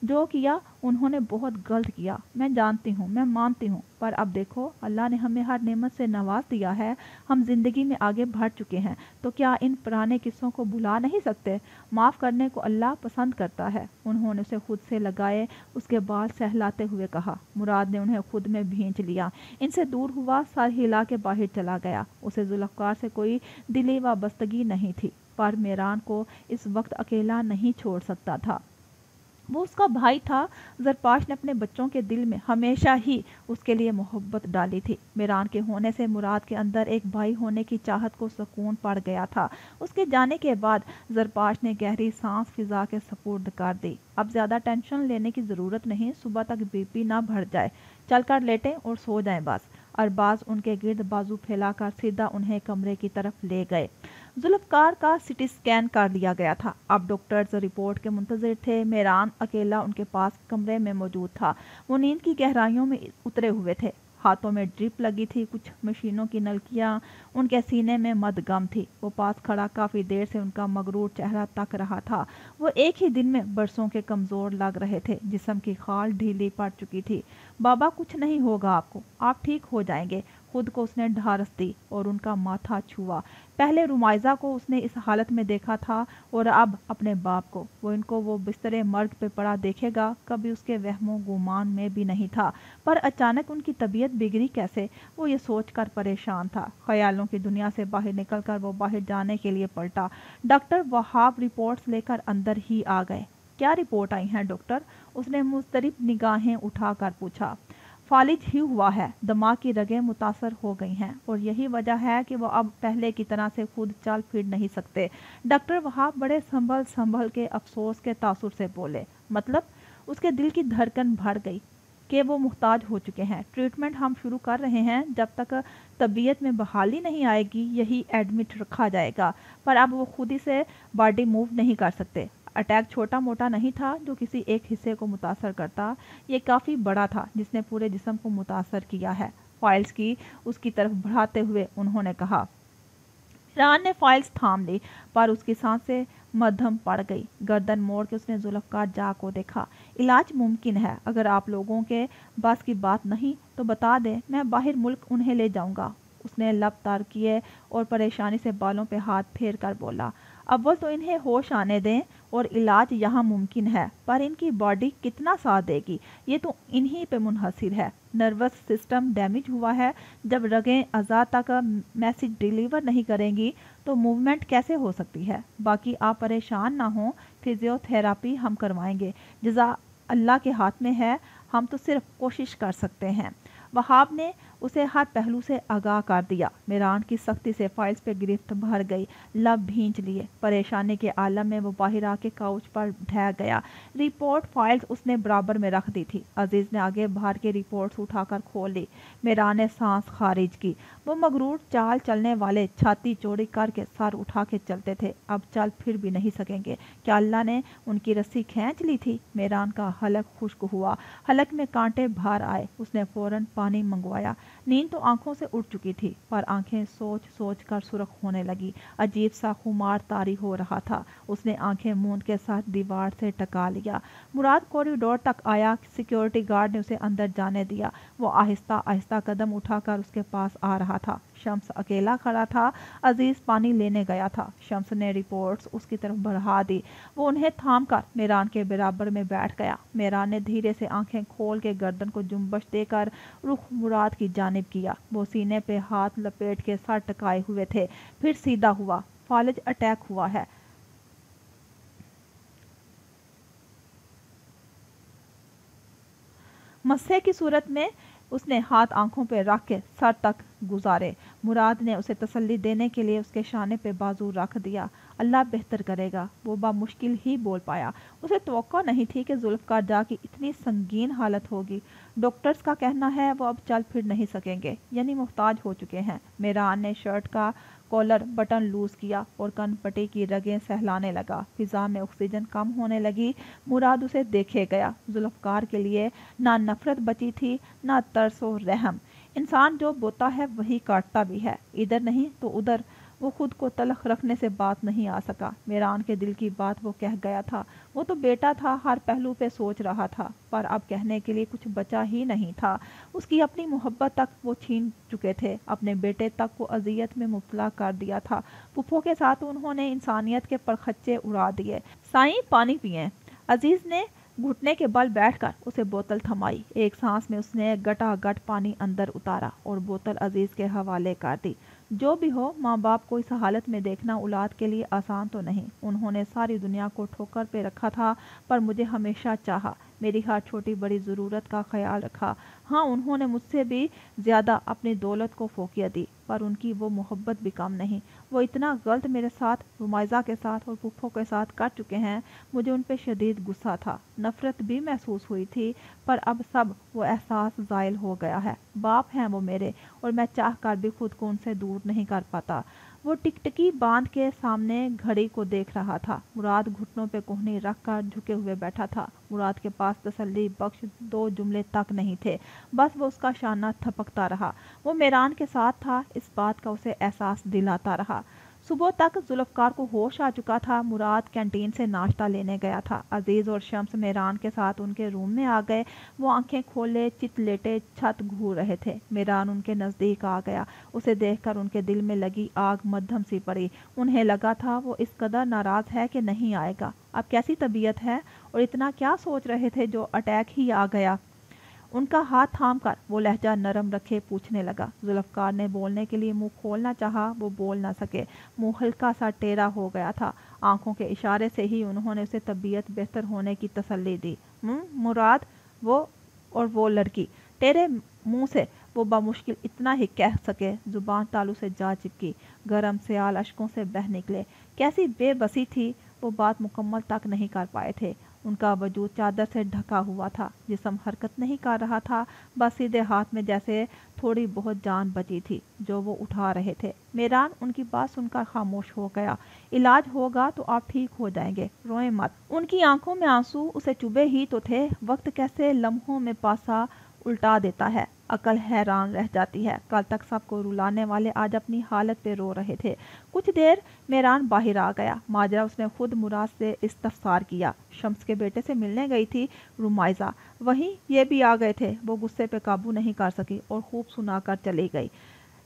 جو کیا انہوں نے بہت غلط کیا، میں جانتی ہوں، میں مانتی ہوں، پر اب دیکھو اللہ نے ہمیں ہر نعمت سے نواز دیا ہے، ہم زندگی میں آگے بڑھ چکے ہیں، تو کیا ان پرانے قصوں کو بھلا نہیں سکتے؟ معاف کرنے کو اللہ پسند کرتا ہے۔ انہوں نے اسے خود سے لگائے، اس کے بال سہلاتے ہوئے کہا۔ مراد نے انہیں خود میں بھینچ لیا، ان سے دور ہوا، سر ہلا کے باہر چلا گیا۔ اسے ذوالفقار سے کوئی دلی وابستگی نہیں تھی، پر میران کو اس وقت اکیلا نہیں چھوڑ سکتا تھا۔ وہ اس کا بھائی تھا۔ زرپاش نے اپنے بچوں کے دل میں ہمیشہ ہی اس کے لیے محبت ڈالی تھی۔ میران کے ہونے سے مراد کے اندر ایک بھائی ہونے کی چاہت کو سکون پڑ گیا تھا۔ اس کے جانے کے بعد زرپاش نے گہری سانس فضا کے سپرد کر دی۔ اب زیادہ ٹینشن لینے کی ضرورت نہیں، صبح تک بی پی نہ بڑھ جائے، چل کر لیٹیں اور سو جائیں بس۔ ارباز ان کے گرد بازو پھیلا کر سیدھا انہیں کمرے کی طرف لے گئے۔ ذوالفقار کا سٹی سکین کر لیا گیا تھا۔ اب ڈاکٹرز رپورٹ کے منتظر تھے۔ میران اکیلا ان کے پاس کمرے میں موجود تھا۔ وہ نیند کی گہرائیوں میں اترے ہوئے تھے۔ ہاتھوں میں ڈرپ لگی تھی، کچھ مشینوں کی نلکیاں ان کے سینے میں مدغم تھی۔ وہ پاس کھڑا کافی دیر سے ان کا مغرور چہرہ تک رہا تھا۔ وہ ایک ہی دن میں برسوں کے کمزور لگ رہے تھے، جسم کی خال ڈھیلی پڑ چکی تھی۔ بابا کچھ نہیں ہوگا آپ کو، آپ ٹھیک ہو جائیں گے، خود کو اس نے ڈھارس دی اور ان کا ماتھا چھوا۔ پہلے رمائزہ کو اس نے اس حالت میں دیکھا تھا اور اب اپنے باپ کو۔ وہ ان کو وہ بسترے مرگ پہ پڑا دیکھے گا، کبھی اس کے وہم و گمان میں بھی نہیں تھا۔ پر اچانک ان کی طبیعت بگڑی کیسے، وہ یہ سوچ کر پریشان تھا۔ خیالوں کی دنیا سے باہر نکل کر وہ باہر جانے کے لیے پلٹا۔ ڈاکٹر وہاب رپورٹس لے کر اندر ہی آ گئے۔ کیا رپورٹ آئی ہیں ڈاکٹر؟ اس نے مضطرب نگاہیں اٹھا کر پوچھا۔ فالج ہی ہوا ہے، دماغ کی رگیں متاثر ہو گئی ہیں اور یہی وجہ ہے کہ وہ اب پہلے کی طرح سے خود چل پھر نہیں سکتے۔ ڈاکٹر وہاب بڑے سنبھل کے افسوس کے تاثر سے بولے۔ مطلب؟ اس کے دل کی دھڑکن بڑھ گئی کہ وہ محتاج ہو چکے ہیں۔ ٹریٹمنٹ ہم شروع کر رہے ہیں، جب تک طبیعت میں بحالی نہیں آئے گی یہی ایڈمٹ رکھا جائے گا، پر اب وہ خود ہی سے باڈی موو نہیں کر سکتے۔ اٹیک چھوٹا موٹا نہیں تھا جو کسی ایک حصے کو متاثر کرتا، یہ کافی بڑا تھا جس نے پورے جسم کو متاثر کیا ہے۔ فائلز کی اس کی طرف بڑھاتے ہوئے انہوں نے کہا۔ میران نے فائلز تھام لی، پر اس کی سانسیں مدھم پڑ گئی۔ گردن موڑ کے اس نے ذوالفقار جا کو دیکھا۔ علاج ممکن ہے، اگر آپ لوگوں کے بس کی بات نہیں تو بتا دیں، میں باہر ملک انہیں لے جاؤں گا۔ اس نے لب تار کیے اور پریشانی سے بالوں پہ ہاتھ پھیر کر بولا۔ اول تو انہیں ہوش آنے دیں اور علاج یہاں ممکن ہے، پر ان کی باڈی کتنا ساتھ دے گی یہ تو انہی پہ منحصر ہے۔ نروس سسٹم ڈیمیج ہوا ہے، جب رگیں اعضاء تک میسج ڈیلیور نہیں کریں گی تو موومنٹ کیسے ہو سکتی ہے؟ باقی آپ پریشان نہ ہوں، فزیو تھراپی ہم کروائیں گے، جزا اللہ کے ہاتھ میں ہے، ہم تو صرف کوشش کر سکتے ہیں۔ وہاب نے اسے ہر پہلو سے آگاہ کر دیا۔ میران کی سختی سے فائلز پہ گرفت بھر گئی، لب بھینچ لیے۔ پریشانی کے عالم میں وہ باہر آ کے کاؤچ پر ڈھہ گیا۔ رپورٹ فائلز اس نے برابر میں رکھ دی تھی۔ عزیز نے آگے بھار کے رپورٹس اٹھا کر کھول لی۔ میران نے سانس خارج کی۔ وہ مغرور چال چلنے والے چھاتی چوڑی کر کے سر اٹھا کے چلتے تھے، اب چل پھر بھی نہیں سکیں گے۔ کیا اللہ نے ان کی رسی کھینچ لی تھی؟ میران کا حلق خشک ہوا، حلق میں کانٹے بھر آئے۔ اس نے فوراً پانی منگوایا۔ نیند تو آنکھوں سے اٹھ چکی تھی، پر آنکھیں سوچ سوچ کر سرخ ہونے لگی۔ عجیب سا خمار طاری ہو رہا تھا۔ اس نے آنکھیں موند کے ساتھ دیوار سے ٹکا لیا۔ مراد کوریڈور تک آیا، سیکیورٹی گارڈ نے اسے اندر جانے دیا۔ وہ آہستہ آہستہ قدم اٹھا کر اس کے پاس آ رہا تھا۔ شمس اکیلا کھڑا تھا۔ عزیز پانی لینے گیا تھا۔ شمس نے رپورٹس اس کی طرف بڑھا دی۔ وہ انہیں تھام کر میران کے برابر میں بیٹھ گیا۔ میران نے دھیرے سے آنکھیں کھول کے گردن کو جنبش دے کر رخ مراد کی جانب کیا۔ وہ سینے پہ ہاتھ لپیٹ کے سر ٹکائے ہوئے تھے، پھر سیدھا ہوا۔ فالج اٹیک ہوا ہے۔ مسے کی صورت میں اس نے ہاتھ آنکھوں پہ رکھ کے سر تک گزارے۔ مراد نے اسے تسلی دینے کے لیے اس کے شانے پہ بازو رکھ دیا۔ اللہ بہتر کرے گا، وہ بمشکل ہی بول پایا۔ اسے توقع نہیں تھی کہ ذوالفقار جا کی اتنی سنگین حالت ہوگی۔ ڈاکٹرز کا کہنا ہے وہ اب چل پھر نہیں سکیں گے، یعنی محتاج ہو چکے ہیں۔ میران نے شرٹ کا کالر بٹن لوز کیا اور کن پٹی کی رگیں سہلانے لگا۔ فضا میں آکسیجن کم ہونے لگی۔ مراد اسے دیکھے گیا۔ ذوالفقار کے لیے نہ نفرت بچی تھی، نہ ترس و رحم۔ انسان جو بوتا ہے وہی کاٹتا بھی ہے، ادھر نہیں تو ادھر۔ وہ خود کو تلخ رکھنے سے بات نہیں آ سکا۔ میران کے دل کی بات وہ کہہ گیا تھا۔ وہ تو بیٹا تھا، ہر پہلو پہ سوچ رہا تھا، پر اب کہنے کے لیے کچھ بچا ہی نہیں تھا۔ اس کی اپنی محبت تک وہ چھین چکے تھے، اپنے بیٹے تک کو اذیت میں مبتلا کر دیا تھا۔ پھپھو کے ساتھ انہوں نے انسانیت کے پرخچے اڑا دیے۔ سائیں پانی پئیں۔ عزیز نے گھٹنے کے بل بیٹھ کر اسے بوتل تھمائی۔ ایک سانس میں اس نے گٹا گٹ پانی اندر اتارا اور بوتل عزیز کے حوالے کر دی۔ جو بھی ہو، ماں باپ کو اس حالت میں دیکھنا اولاد کے لیے آسان تو نہیں۔ انہوں نے ساری دنیا کو ٹھوکر پہ رکھا تھا، پر مجھے ہمیشہ چاہا، میری ہر چھوٹی بڑی ضرورت کا خیال رکھا۔ ہاں، انہوں نے مجھ سے بھی زیادہ اپنی دولت کو فوقیت دی، پر ان کی وہ محبت بھی کم نہیں۔ وہ اتنا غلط میرے ساتھ، رمائزہ کے ساتھ اور پھپھو کے ساتھ کر چکے ہیں۔ مجھے ان پہ شدید غصہ تھا، نفرت بھی محسوس ہوئی تھی، پر اب سب وہ احساس زائل ہو گیا ہے۔ باپ ہیں وہ میرے، اور میں چاہ کر بھی خود کو ان سے دور نہیں کر پاتا۔ وہ ٹکٹکی باندھ کے سامنے گھڑی کو دیکھ رہا تھا۔ مراد گھٹنوں پہ کوہنی رکھ کر جھکے ہوئے بیٹھا تھا۔ مراد کے پاس تسلی بخش 2 جملے تک نہیں تھے، بس وہ اس کا شانہ تھپکتا رہا۔ وہ میران کے ساتھ تھا، اس بات کا اسے احساس دلاتا رہا۔ صبح تک ذوالفقار کو ہوش آ چکا تھا۔ مراد کینٹین سے ناشتہ لینے گیا تھا۔ عزیز اور شمس میران کے ساتھ ان کے روم میں آ گئے۔ وہ آنکھیں کھولے چت لیٹے چھت گھور رہے تھے۔ میران ان کے نزدیک آ گیا۔ اسے دیکھ کر ان کے دل میں لگی آگ مدھم سی پڑی۔ انہیں لگا تھا وہ اس قدر ناراض ہے کہ نہیں آئے گا۔ اب کیسی طبیعت ہے، اور اتنا کیا سوچ رہے تھے جو اٹیک ہی آ گیا۔ ان کا ہاتھ تھام کر وہ لہجہ نرم رکھے پوچھنے لگا۔ ذوالفقار نے بولنے کے لیے منہ کھولنا چاہا، وہ بول نہ سکے۔ منہ ہلکا سا ٹیڑھا ہو گیا تھا۔ آنکھوں کے اشارے سے ہی انہوں نے اسے طبیعت بہتر ہونے کی تسلی دی۔ مراد، وہ لڑکی۔ تیرے منہ سے وہ بمشکل اتنا ہی کہہ سکے۔ زبان تالو سے جا چپکی، گرم سیال اشکوں سے بہہ نکلے۔ کیسی بے بسی تھی، وہ بات مکمل تک نہیں کر پائے تھے۔ ان کا وجود چادر سے ڈھکا ہوا تھا، جسم حرکت نہیں کر رہا تھا، بس سیدھے ہاتھ میں جیسے تھوڑی بہت جان بچی تھی جو وہ اٹھا رہے تھے۔ میران ان کی بات سن کر خاموش ہو گیا۔ علاج ہوگا تو آپ ٹھیک ہو جائیں گے، روئیں مت۔ ان کی آنکھوں میں آنسو اسے چبھے ہی تو تھے۔ وقت کیسے لمحوں میں پاسا الٹا دیتا ہے، عقل حیران رہ جاتی ہے۔ کل تک سب کو رلانے والے آج اپنی حالت پہ رو رہے تھے۔ کچھ دیر میران باہر آ گیا۔ ماجرا اس نے خود مراد سے استفسار کیا۔ شمس کے بیٹے سے ملنے گئی تھی رمائزہ، وہیں یہ بھی آ گئے تھے۔ وہ غصے پہ قابو نہیں کر سکی اور خوب سنا کر چلی گئی۔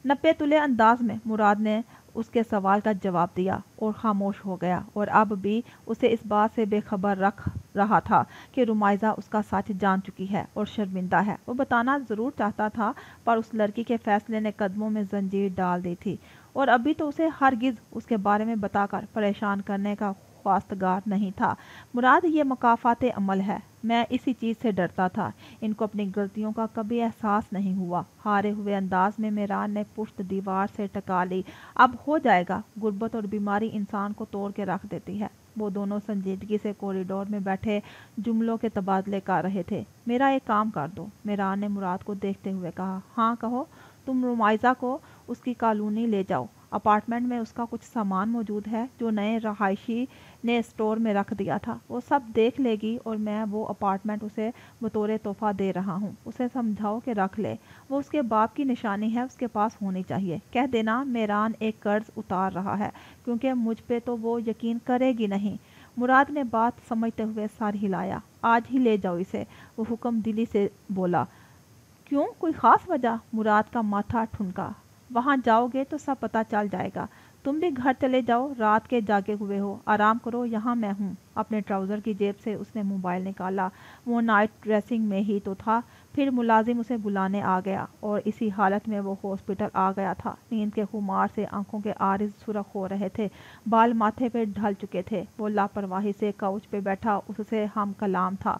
نپے تلے انداز میں مراد نے اس کے سوال کا جواب دیا اور خاموش ہو گیا، اور اب بھی اسے اس بات سے بے خبر رکھ رہا تھا کہ رمائزہ اس کا سچ جان چکی ہے اور شرمندہ ہے۔ وہ بتانا ضرور چاہتا تھا، پر اس لڑکی کے فیصلے نے قدموں میں زنجیر ڈال دی تھی، اور ابھی تو اسے ہرگز اس کے بارے میں بتا کر پریشان کرنے کا خواستگار نہیں تھا۔ مراد، یہ مکافات عمل ہے۔ میں اسی چیز سے ڈرتا تھا۔ ان کو اپنی غلطیوں کا کبھی احساس نہیں ہوا۔ ہارے ہوئے انداز میں میران نے پشت دیوار سے ٹکا لی۔ اب ہو جائے گا۔ غربت اور بیماری انسان کو توڑ کے رکھ دیتی ہے۔ وہ دونوں سنجیدگی سے کوریڈور میں بیٹھے جملوں کے تبادلے کر رہے تھے۔ میرا ایک کام کر دو، میران نے مراد کو دیکھتے ہوئے کہا۔ ہاں کہو۔ تم رمائزہ کو اس کی کالونی لے جاؤ۔ اپارٹمنٹ میں اس کا کچھ سامان موجود ہے جو نئے رہائشی نے اسٹور میں رکھ دیا تھا، وہ سب دیکھ لے گی، اور میں وہ اپارٹمنٹ اسے بطور تحفہ دے رہا ہوں۔ اسے سمجھاؤ کہ رکھ لے، وہ اس کے باپ کی نشانی ہے، اس کے پاس ہونی چاہیے۔ کہہ دینا میران ایک قرض اتار رہا ہے، کیونکہ مجھ پہ تو وہ یقین کرے گی نہیں۔ مراد نے بات سمجھتے ہوئے سر ہلایا۔ آج ہی لے جاؤ اسے، وہ حکم دلی سے بولا۔ کیوں، کوئی خاص وجہ؟ مراد کا ماتھا ٹھنکا۔ وہاں جاؤ گے تو سب پتہ چل جائے گا۔ تم بھی گھر چلے جاؤ، رات کے جاگے ہوئے ہو، آرام کرو، یہاں میں ہوں۔ اپنے ٹراؤزر کی جیب سے اس نے موبائل نکالا۔ وہ نائٹ ڈریسنگ میں ہی تو تھا۔ پھر ملازم اسے بلانے آ گیا، اور اسی حالت میں وہ ہاسپٹل آ گیا تھا۔ نیند کے خمار سے آنکھوں کے آرز سرخ ہو رہے تھے، بال ماتھے پہ ڈھل چکے تھے۔ وہ لاپرواہی سے کاؤچ پہ بیٹھا اس سے ہم کلام تھا۔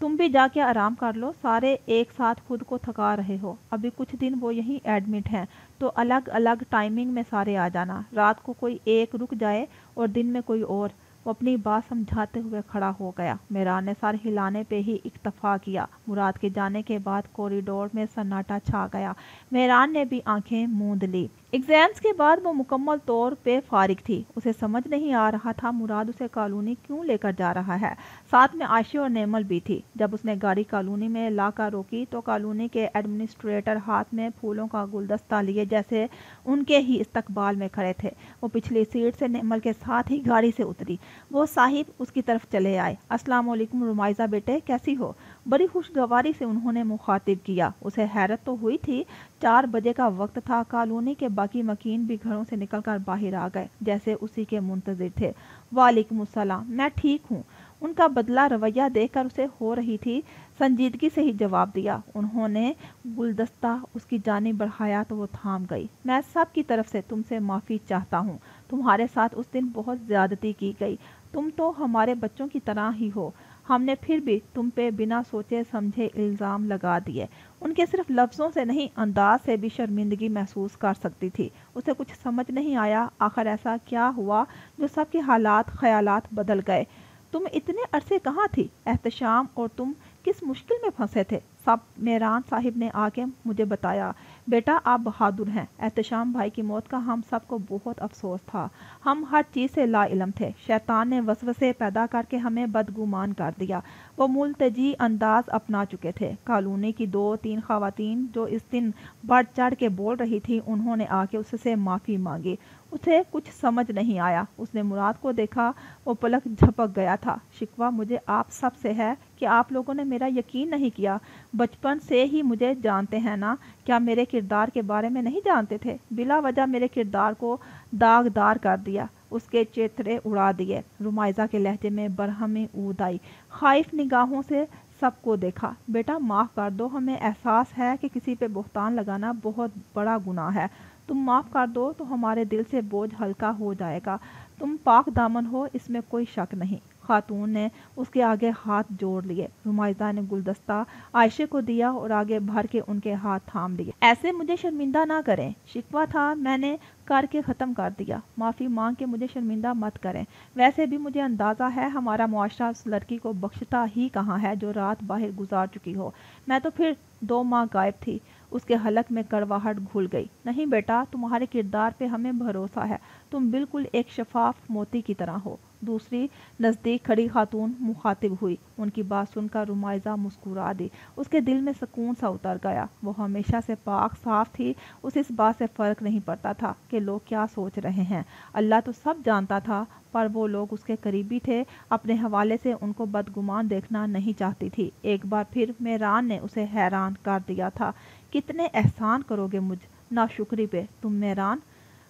تم بھی جا کے آرام کر لو، سارے ایک ساتھ خود کو تھکا رہے ہو۔ ابھی کچھ دن وہ یہیں ایڈمٹ ہیں، تو الگ الگ ٹائمنگ میں سارے آ جانا۔ رات کو کوئی ایک رک جائے اور دن میں کوئی اور۔ وہ اپنی بات سمجھاتے ہوئے کھڑا ہو گیا۔ میران نے سر ہلانے پہ ہی اکتفا کیا۔ مراد کے جانے کے بعد کوریڈور میں سناٹا چھا گیا۔ میران نے بھی آنکھیں موند لی۔ ایگزامز کے بعد وہ مکمل طور پہ فارغ تھی۔ اسے سمجھ نہیں آ رہا تھا مراد اسے کالونی کیوں لے کر جا رہا ہے۔ ساتھ میں عائشہ اور نیمل بھی تھی۔ جب اس نے گاڑی کالونی میں لا کر روکی تو کالونی کے ایڈمنسٹریٹر ہاتھ میں پھولوں کا گلدستہ لیے جیسے ان کے ہی استقبال میں کھڑے تھے۔ وہ پچھلی سیٹ سے نیمل کے ساتھ ہی گاڑی سے اتری۔ وہ صاحب اس کی طرف چلے آئے۔ السلام علیکم رمائزہ بیٹے، کیسی ہو؟ بڑی خوشگواری سے انہوں نے مخاطب کیا۔ اسے حیرت تو ہوئی تھی۔ 4 بجے کا وقت تھا۔ کالونی کے باقی مکین بھی گھروں سے نکل کر باہر آ گئے، جیسے اسی کے منتظر تھے۔ وعلیکم السلام، میں ٹھیک ہوں۔ उनका बदला रवैया देखकर उसे हो रही थी संजीदगी से ही जवाब दिया। उन्होंने गुलदस्ता उसकी जानिब बढ़ाया तो वो थाम गई। मैं सब की तरफ से तुमसे माफ़ी चाहता हूँ। तुम्हारे साथ उस दिन बहुत ज़्यादती की गई। तुम तो हमारे बच्चों की तरह ही हो। हमने फिर भी तुम पे बिना सोचे समझे इल्ज़ाम लगा दिए। उनके सिर्फ लफ्ज़ों से नहीं, अंदाज से भी शर्मिंदगी महसूस कर सकती थी। उसे कुछ समझ नहीं आया, आखिर ऐसा क्या हुआ जो सबके हालात ख्यालात बदल गए। तुम इतने अरसे कहाँ थी एहतशाम, और तुम किस मुश्किल में फंसे थे? सब मेहरान साहिब ने आके मुझे बताया। बेटा, आप बहादुर हैं। एहतशाम भाई की मौत का हम सबको बहुत अफसोस था। हम हर चीज़ से लाइलम थे। शैतान ने वसवसे पैदा करके हमें बदगुमान कर दिया। वो मुल्तजी अंदाज अपना चुके थे। कॉलोनी की 2-3 खवातीन जो इस दिन बढ़ चढ़ के बोल रही थी, उन्होंने आके उससे माफ़ी मांगी। उसे कुछ समझ नहीं आया। उसने मुराद को देखा, वो पलक झपक गया था। शिकवा मुझे आप सब से है कि आप लोगों ने मेरा यकीन नहीं किया। बचपन से ही मुझे जानते हैं ना, क्या मेरे किरदार के बारे में नहीं जानते थे? बिला वजह मेरे किरदार को दागदार कर दिया, उसके चेहरे उड़ा दिए। रुमाइजा के लहजे में बरहमी ऊद आई। खाइफ निगाहों से सबको देखा। बेटा, माफ़ कर दो, हमें एहसास है कि किसी पे बुहतान लगाना बहुत बड़ा गुनाह है। तुम माफ़ कर दो तो हमारे दिल से बोझ हल्का हो जाएगा। तुम पाक दामन हो, इसमें कोई शक नहीं। खातून ने उसके आगे हाथ जोड़ लिए। रुमाइजा ने गुलदस्ता आयशे को दिया और आगे भर के उनके हाथ थाम लिए। ऐसे मुझे शर्मिंदा ना करें। शिकवा था, मैंने करके ख़त्म कर दिया। माफ़ी मांग के मुझे शर्मिंदा मत करें। वैसे भी मुझे अंदाज़ा है हमारा मुआशरा उस लड़की को बख्शता ही कहाँ है जो रात बाहर गुजार चुकी हो। मैं तो फिर 2 माह गायब थी। उसके हलक में कड़वाहट घुल गई। नहीं बेटा, तुम्हारे किरदार पे हमें भरोसा है। तुम बिल्कुल एक शफाफ मोती की तरह हो। दूसरी नज़दीक खड़ी खातून मुखातिब हुई। उनकी बात सुनकर रुमाइजा मुस्कुरा दी। उसके दिल में सुकून सा उतर गया। वो हमेशा से पाक साफ थी। उसे इस बात से फ़र्क नहीं पड़ता था कि लोग क्या सोच रहे हैं। अल्लाह तो सब जानता था, पर वो लोग उसके करीबी थे। अपने हवाले से उनको बदगुमान देखना नहीं चाहती थी। एक बार फिर मेहरान ने उसे हैरान कर दिया था। कितने एहसान करोगे मुझ नाशुक्री पे तुम मेहरान?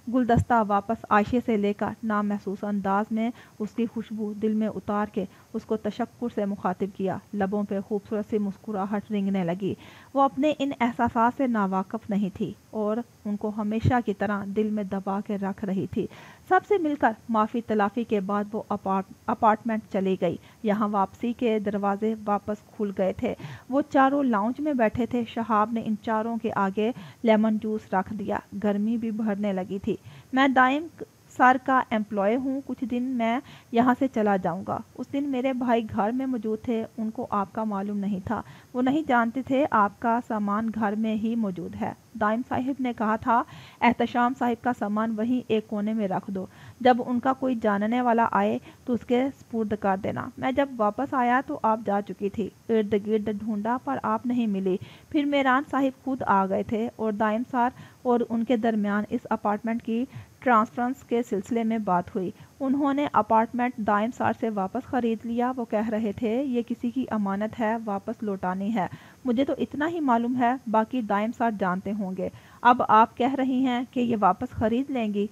गुलदस्ता वापस आयशे से लेकर नामहसूस अंदाज में उसकी खुशबू दिल में उतार के उसको तशक्कुर से मुखातिब किया। लबों पे खूबसूरत सी मुस्कुराहट रेंगने लगी। वो अपने इन एहसासात से नावाकफ नहीं थी और उनको हमेशा की तरह दिल में दबा के रख रही थी। सबसे मिलकर माफ़ी तलाफ़ी के बाद वो अपार्टमेंट चली गई। यहाँ वापसी के दरवाजे वापस खुल गए थे। वो चारों लाउंज में बैठे थे। शहाब ने इन चारों के आगे लेमन जूस रख दिया। गर्मी भी बढ़ने लगी थी। मैं दाइम सर का एम्प्लॉय हूँ। कुछ दिन मैं यहाँ से चला जाऊँगा। उस दिन मेरे भाई घर में मौजूद थे। उनको आपका मालूम नहीं था। वो नहीं जानते थे आपका सामान घर में ही मौजूद है। दाइम साहिब ने कहा था एहतशाम साहिब का सामान वहीं एक कोने में रख दो। जब उनका कोई जानने वाला आए तो उसके स्पुर्द कर देना। मैं जब वापस आया तो आप जा चुकी थी। इर्द गिर्द ढूंढा पर आप नहीं मिली। फिर मेहरान साहिब खुद आ गए थे और दाइम सर और उनके दरमियान इस अपार्टमेंट की ट्रांसफरेंस के सिलसिले में बात हुई। उन्होंने अपार्टमेंट दाइम सर से वापस ख़रीद लिया। वो कह रहे थे ये किसी की अमानत है, वापस लौटानी है। मुझे तो इतना ही मालूम है, बाकी दाइम सर जानते होंगे। अब आप कह रही हैं कि ये वापस ख़रीद लेंगी।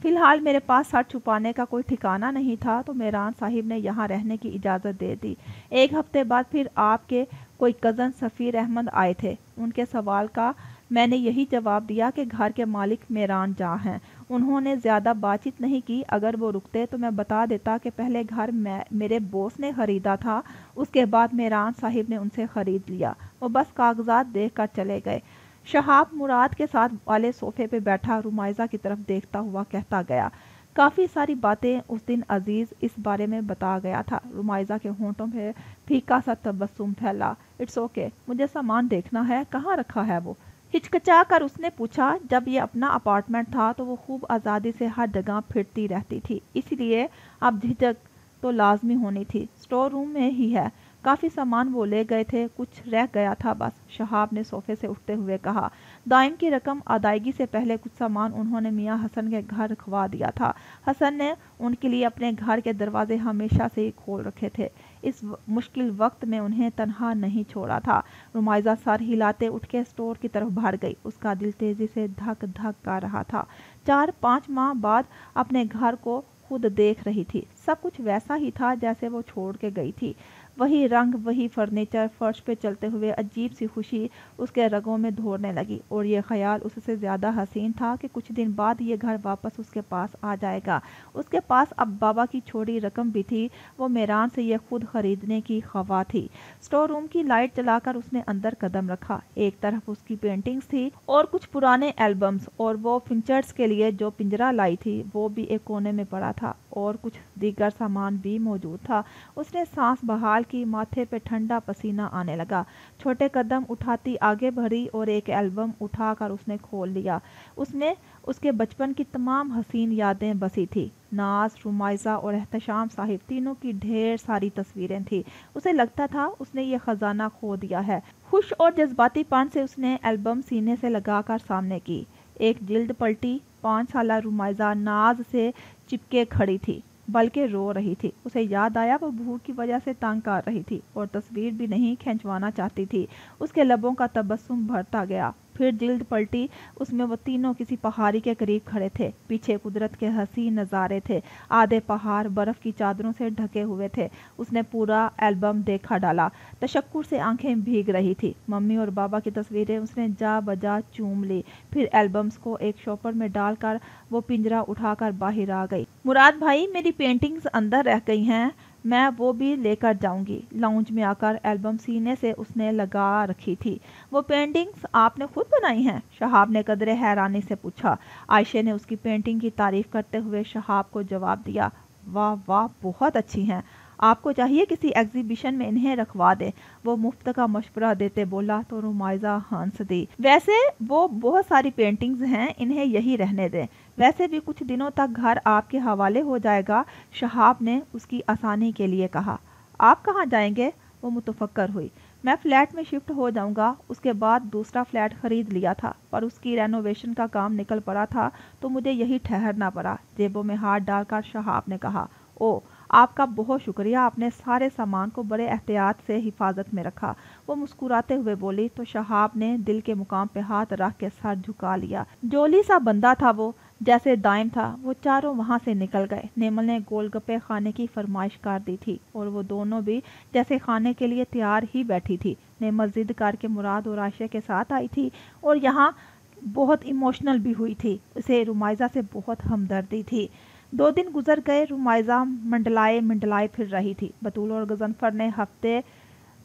फ़िलहाल मेरे पास सर छुपाने का कोई ठिकाना नहीं था तो मेहरान साहिब ने यहाँ रहने की इजाज़त दे दी। 1 हफ्ते बाद फिर आपके कोई कज़न सफ़ीर अहमद आए थे। उनके सवाल का मैंने यही जवाब दिया कि घर के मालिक मेहरान जा हैं। उन्होंने ज़्यादा बातचीत नहीं की। अगर वो रुकते तो मैं बता देता कि पहले घर मेरे बॉस ने ख़रीदा था, उसके बाद मेहरान साहिब ने उनसे ख़रीद लिया। वो बस कागजात देख कर चले गए। शहाब मुराद के साथ वाले सोफे पे बैठा रुमाइजा की तरफ देखता हुआ कहता गया, काफ़ी सारी बातें उस दिन अजीज़ इस बारे में बता गया था। रुमाइजा के होंठों पे फीका सा तबस्सुम फैला। इट्स ओके, मुझे सामान देखना है, कहाँ रखा है वो? हिचकिचा कर उसने पूछा। जब ये अपना अपार्टमेंट था तो वो खूब आज़ादी से हर जगह फिरती रहती थी, इसलिए अब झिझक तो लाजमी होनी थी। स्टोर रूम में ही है। काफ़ी सामान वो ले गए थे, कुछ रह गया था बस। शहाब ने सोफे से उठते हुए कहा। दाइम की रकम अदायगी से पहले कुछ सामान उन्होंने मियाँ हसन के घर रखवा दिया था। हसन ने उनके लिए अपने घर के दरवाजे हमेशा से ही खोल रखे थे। इस मुश्किल वक्त में उन्हें तनहा नहीं छोड़ा था। रुमाइजा सर हिलाते उठ के स्टोर की तरफ भाग गई। उसका दिल तेजी से धक धक कर रहा था। 4-5 माह बाद अपने घर को खुद देख रही थी। सब कुछ वैसा ही था जैसे वो छोड़ के गई थी। वही रंग, वही फर्नीचर, फर्श पे चलते हुए अजीब सी खुशी उसके रगों में दौड़ने लगी, और ये ख्याल उससे ज़्यादा हसीन था कि कुछ दिन बाद ये घर वापस उसके पास आ जाएगा। उसके पास अब बाबा की छोड़ी रकम भी थी। वो मेरान से ये खुद खरीदने की ख्वाह थी। स्टोर रूम की लाइट जलाकर उसने अंदर कदम रखा। एक तरफ उसकी पेंटिंग्स थी और कुछ पुराने एल्बम्स, और वो फिंचर्स के लिए जो पिंजरा लाई थी वो भी एक कोने में पड़ा था, और कुछ दीगर सामान भी मौजूद था। उसने सांस बहाल की, माथे पे ठंडा पसीना आने लगा। छोटे कदम उठाती आगे बढ़ी और एक एल्बम उठाकर उसने खोल लिया। उसमें उसके बचपन की तमाम हसीन यादें बसी थी। नाज, रुमाइजा और एहतशाम साहिब तीनों की ढेर सारी तस्वीरें थी। उसे लगता था उसने ये खजाना खो दिया है। खुश और जज्बातीपन से उसने एल्बम सीने से लगाकर सामने की। एक जिल्द पलटी। 5 साला रुमाइजा नाज से चिपके खड़ी थी, बल्कि रो रही थी। उसे याद आया वो भूख की वजह से तंग कर रही थी और तस्वीर भी नहीं खिंचवाना चाहती थी। उसके लबों का तबस्सुम भरता गया। फिर जिल्द पलटी। उसमें वो तीनों किसी पहाड़ी के करीब खड़े थे। पीछे कुदरत के हसीन नज़ारे थे। आधे पहाड़ बर्फ की चादरों से ढके हुए थे। उसने पूरा एल्बम देखा डाला। तशक्कुर से आंखें भीग रही थी। मम्मी और बाबा की तस्वीरें उसने जा बजा चूम ली। फिर एल्बम्स को एक शॉपर में डालकर वो पिंजरा उठाकर बाहर आ गई। मुराद भाई, मेरी पेंटिंग्स अंदर रह गई हैं, मैं वो भी लेकर जाऊंगी। लाउंज में आकर एल्बम सीने से उसने लगा रखी थी। वो पेंटिंग्स आपने खुद बनाई हैं? शहाब ने कदरे हैरानी से पूछा। आयशे ने उसकी पेंटिंग की तारीफ करते हुए शहाब को जवाब दिया, वाह वाह, बहुत अच्छी हैं। आपको चाहिए किसी एग्जीबिशन में इन्हें रखवा दे। वो मुफ्त का मशवरा देते बोला तो रुमाइजा हंस दी। वैसे वो बहुत सारी पेंटिंग्स हैं, इन्हें यही रहने दें। वैसे भी कुछ दिनों तक घर आपके हवाले हो जाएगा, शहाब ने उसकी आसानी के लिए कहा। आप कहाँ जाएंगे? वो मुतफक्कर हुई। मैं फ्लैट में शिफ्ट हो जाऊंगा। उसके बाद दूसरा फ्लैट खरीद लिया था, पर उसकी रेनोवेशन का काम निकल पड़ा था तो मुझे यही ठहरना पड़ा। जेबों में हाथ डालकर शहाब ने कहा, ओ, आपका बहुत शुक्रिया, आपने सारे सामान को बड़े एहतियात से हिफाजत में रखा। वो मुस्कुराते हुए बोली तो शहाब ने दिल के मुकाम पे हाथ रख के सर झुका लिया। जोली सा बंदा था वो, जैसे दाइम था। वो चारों वहां से निकल गए। नेमल ने गोलगप्पे खाने की फरमाइश कर दी थी और वो दोनों भी जैसे खाने के लिए तैयार ही बैठी थी। नेमल जिद करके मुराद और आयशा के साथ आई थी और यहाँ बहुत इमोशनल भी हुई थी। उसे रुमाइजा से बहुत हमदर्दी थी। 2 दिन गुजर गए। रुमाइजा मंडलाए मंडलाए फिर रही थी। बतूल और गजनफर ने हफ्ते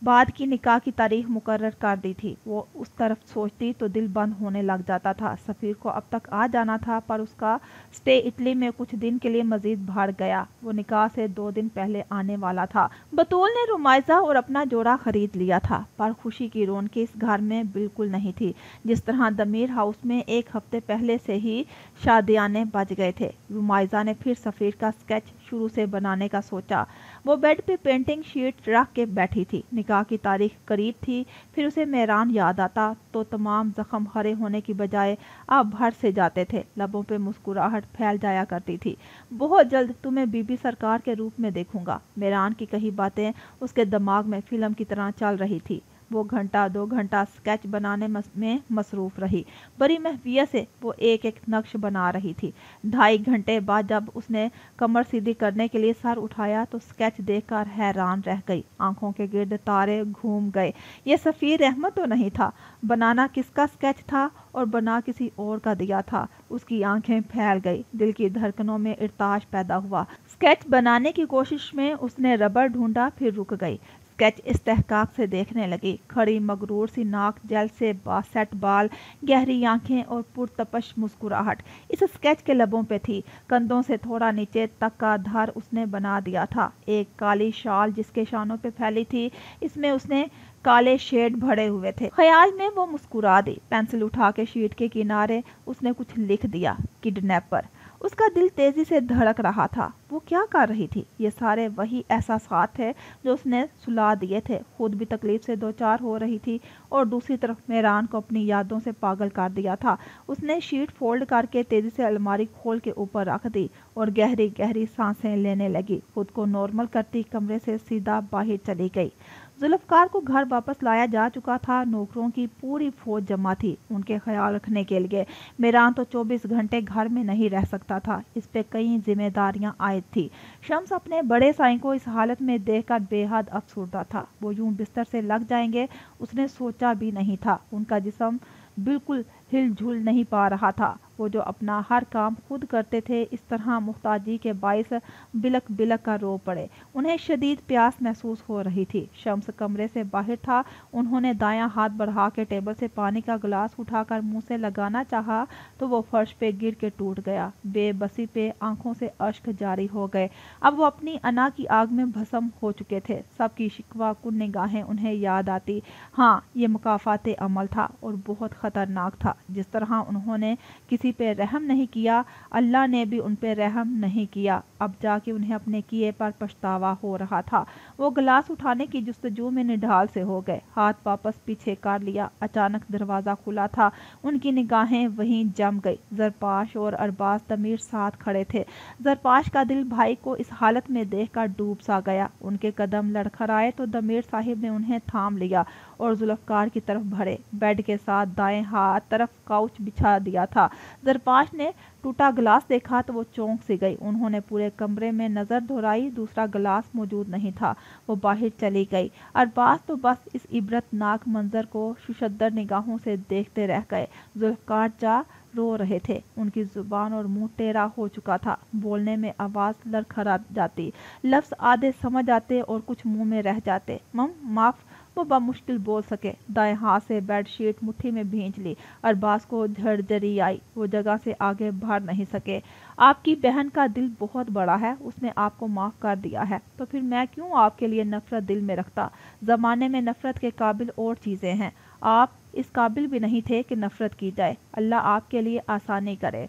बाद की निकाह की तारीख मुकर्रर कर दी थी। वो उस तरफ सोचती तो दिल बंद होने लग जाता था। सफ़ीर को अब तक आ जाना था, पर उसका स्टे इटली में कुछ दिन के लिए मजीद बढ़ गया। वो निकाह से 2 दिन पहले आने वाला था। बतूल ने रुमाइजा और अपना जोड़ा खरीद लिया था, पर खुशी की रौनक इस घर में बिल्कुल नहीं थी। जिस तरह दमीर हाउस में 1 हफ्ते पहले से ही शादियाने बज गए थे। रुमाइजा ने फिर सफ़ीर का स्केच शुरू से बनाने का सोचा। वो बेड पे पेंटिंग शीट रख के बैठी थी। निकाह की तारीख करीब थी। फिर उसे मेहरान याद आता तो तमाम जख्म हरे होने की बजाय अब भर से जाते थे। लबों पे मुस्कुराहट फैल जाया करती थी। बहुत जल्द तुम्हें बीबी सरकार के रूप में देखूंगा। मेहरान की कही बातें उसके दिमाग में फिल्म की तरह चल रही थी। वो घंटा 2 घंटा स्केच बनाने में मसरूफ रही। बड़ी महवियत से वो एक एक नक्श बना रही थी। 2.5 घंटे बाद जब उसने कमर सीधी करने के लिए सर उठाया तो स्केच देखकर हैरान रह गई। आंखों के गिर्द तारे घूम गए। ये सफ़ीर अहमद तो नहीं था। बनाना किसका स्केच था और बना किसी और का दिया था। उसकी आंखें फैल गई। दिल की धड़कनों में इर्ताश पैदा हुआ। स्केच बनाने की कोशिश में उसने रबर ढूंढा, फिर रुक गई। स्केच इस्तेहकाक से देखने लगी। खड़ी मगरूर सी नाक, जेल से सेट बाल, गहरी आंखें और पुरतपश मुस्कुराहट इस स्केच के लबों पे थी। कंधों से थोड़ा नीचे तक का धर उसने बना दिया था। एक काली शाल जिसके शानों पे फैली थी, इसमें उसने काले शेड भरे हुए थे। ख्याल में वो मुस्कुरा दी। पेंसिल उठा के शीट के किनारे उसने कुछ लिख दिया, किडनैपर। उसका दिल तेजी से धड़क रहा था। वो क्या कर रही थी? ये सारे वही एहसासात थे जो उसने सुला दिए थे। खुद भी तकलीफ से 2-4 हो रही थी और दूसरी तरफ मेहरान को अपनी यादों से पागल कर दिया था। उसने शीट फोल्ड करके तेजी से अलमारी खोल के ऊपर रख दी और गहरी गहरी सांसें लेने लगी। खुद को नॉर्मल करती कमरे से सीधा बाहर चली गई। ज़ुल्फ़िकार को घर वापस लाया जा चुका था। नौकरों की पूरी फौज जमा थी उनके ख्याल रखने के लिए। मेहरान तो 24 घंटे घर में नहीं रह सकता था, इस पे कई जिम्मेदारियां आयद थी। शम्स अपने बड़े साईं को इस हालत में देखकर बेहद अफसरदा था। वो यूं बिस्तर से लग जाएंगे उसने सोचा भी नहीं था। उनका जिस्म बिल्कुल हिलझुल नहीं पा रहा था। वो जो अपना हर काम खुद करते थे, इस तरह मुहताजी के बाइस बिलक बिलक कर रो पड़े। उन्हें शदीद प्यास महसूस हो रही थी। शम्स कमरे से बाहर था। उन्होंने दायां हाथ बढ़ा के टेबल से पानी का गिलास उठाकर मुंह से लगाना चाहा तो वो फर्श पे गिर के टूट गया। बेबसी पे आंखों से अश्क जारी हो गए। अब वो अपनी अना की आग में भस्म हो चुके थे। सबकी शिकवा कुन निगाहें उन्हें याद आती। हाँ, ये मुकाफाते अमल था और बहुत खतरनाक था। जिस तरह उन्होंने किसी पे रहम नहीं किया, अल्लाह ने भी उन पे रहम नहीं किया। अब जाके उन्हें अपने किए पर पछतावा हो रहा था। वो गिलास उठाने की जुस्तजू में निढाल से हो गए। हाथ वापस पीछे कर लिया। अचानक दरवाज़ा खुला था। उनकी निगाहें वहीं जम गई। ज़रपाश और अरबाज तमीर साथ खड़े थे। ज़रपाश का दिल भाई को इस हालत में देखकर डूब सा गया। उनके कदम लड़खड़ाए तो दमीर साहिब ने उन्हें थाम लिया और ज़ुल्फ़िकार की तरफ बढ़े। बेड के साथ दाएं हाथ तरफ काउच बिछा दिया था। ज़रपाश ने टूटा गिलास देखा तो वो चौंक सी गई। उन्होंने पूरे कमरे में नज़र दौड़ाई, दूसरा गिलास मौजूद नहीं था। वो बाहर चली गई। अरबाज तो बस इस इबरतनाक मंजर को शुशद्दर निगाहों से देखते रह गए। ज़ुल्फ़िकार जा रो रहे थे। उनकी जुबान और मुंह टेढ़ा हो चुका था। बोलने में आवाज़ लड़खड़ा जाती, लफ्ज़ आधे समझ आते और कुछ मुंह में रह जाते। माफ़, वो बमुश्किल बोल सके। दाएं हाथ से बेडशीट मुट्ठी में भींच ली। अरबाज को झड़झड़ी आई। वो जगह से आगे बढ़ नहीं सके। आपकी बहन का दिल बहुत बड़ा है, उसने आपको माफ़ कर दिया है, तो फिर मैं क्यों आपके लिए नफ़रत दिल में रखता। ज़माने में नफ़रत के काबिल और चीज़ें हैं। आप इस काबिल भी नहीं थे कि नफ़रत की जाए। अल्लाह आपके लिए आसानी करे।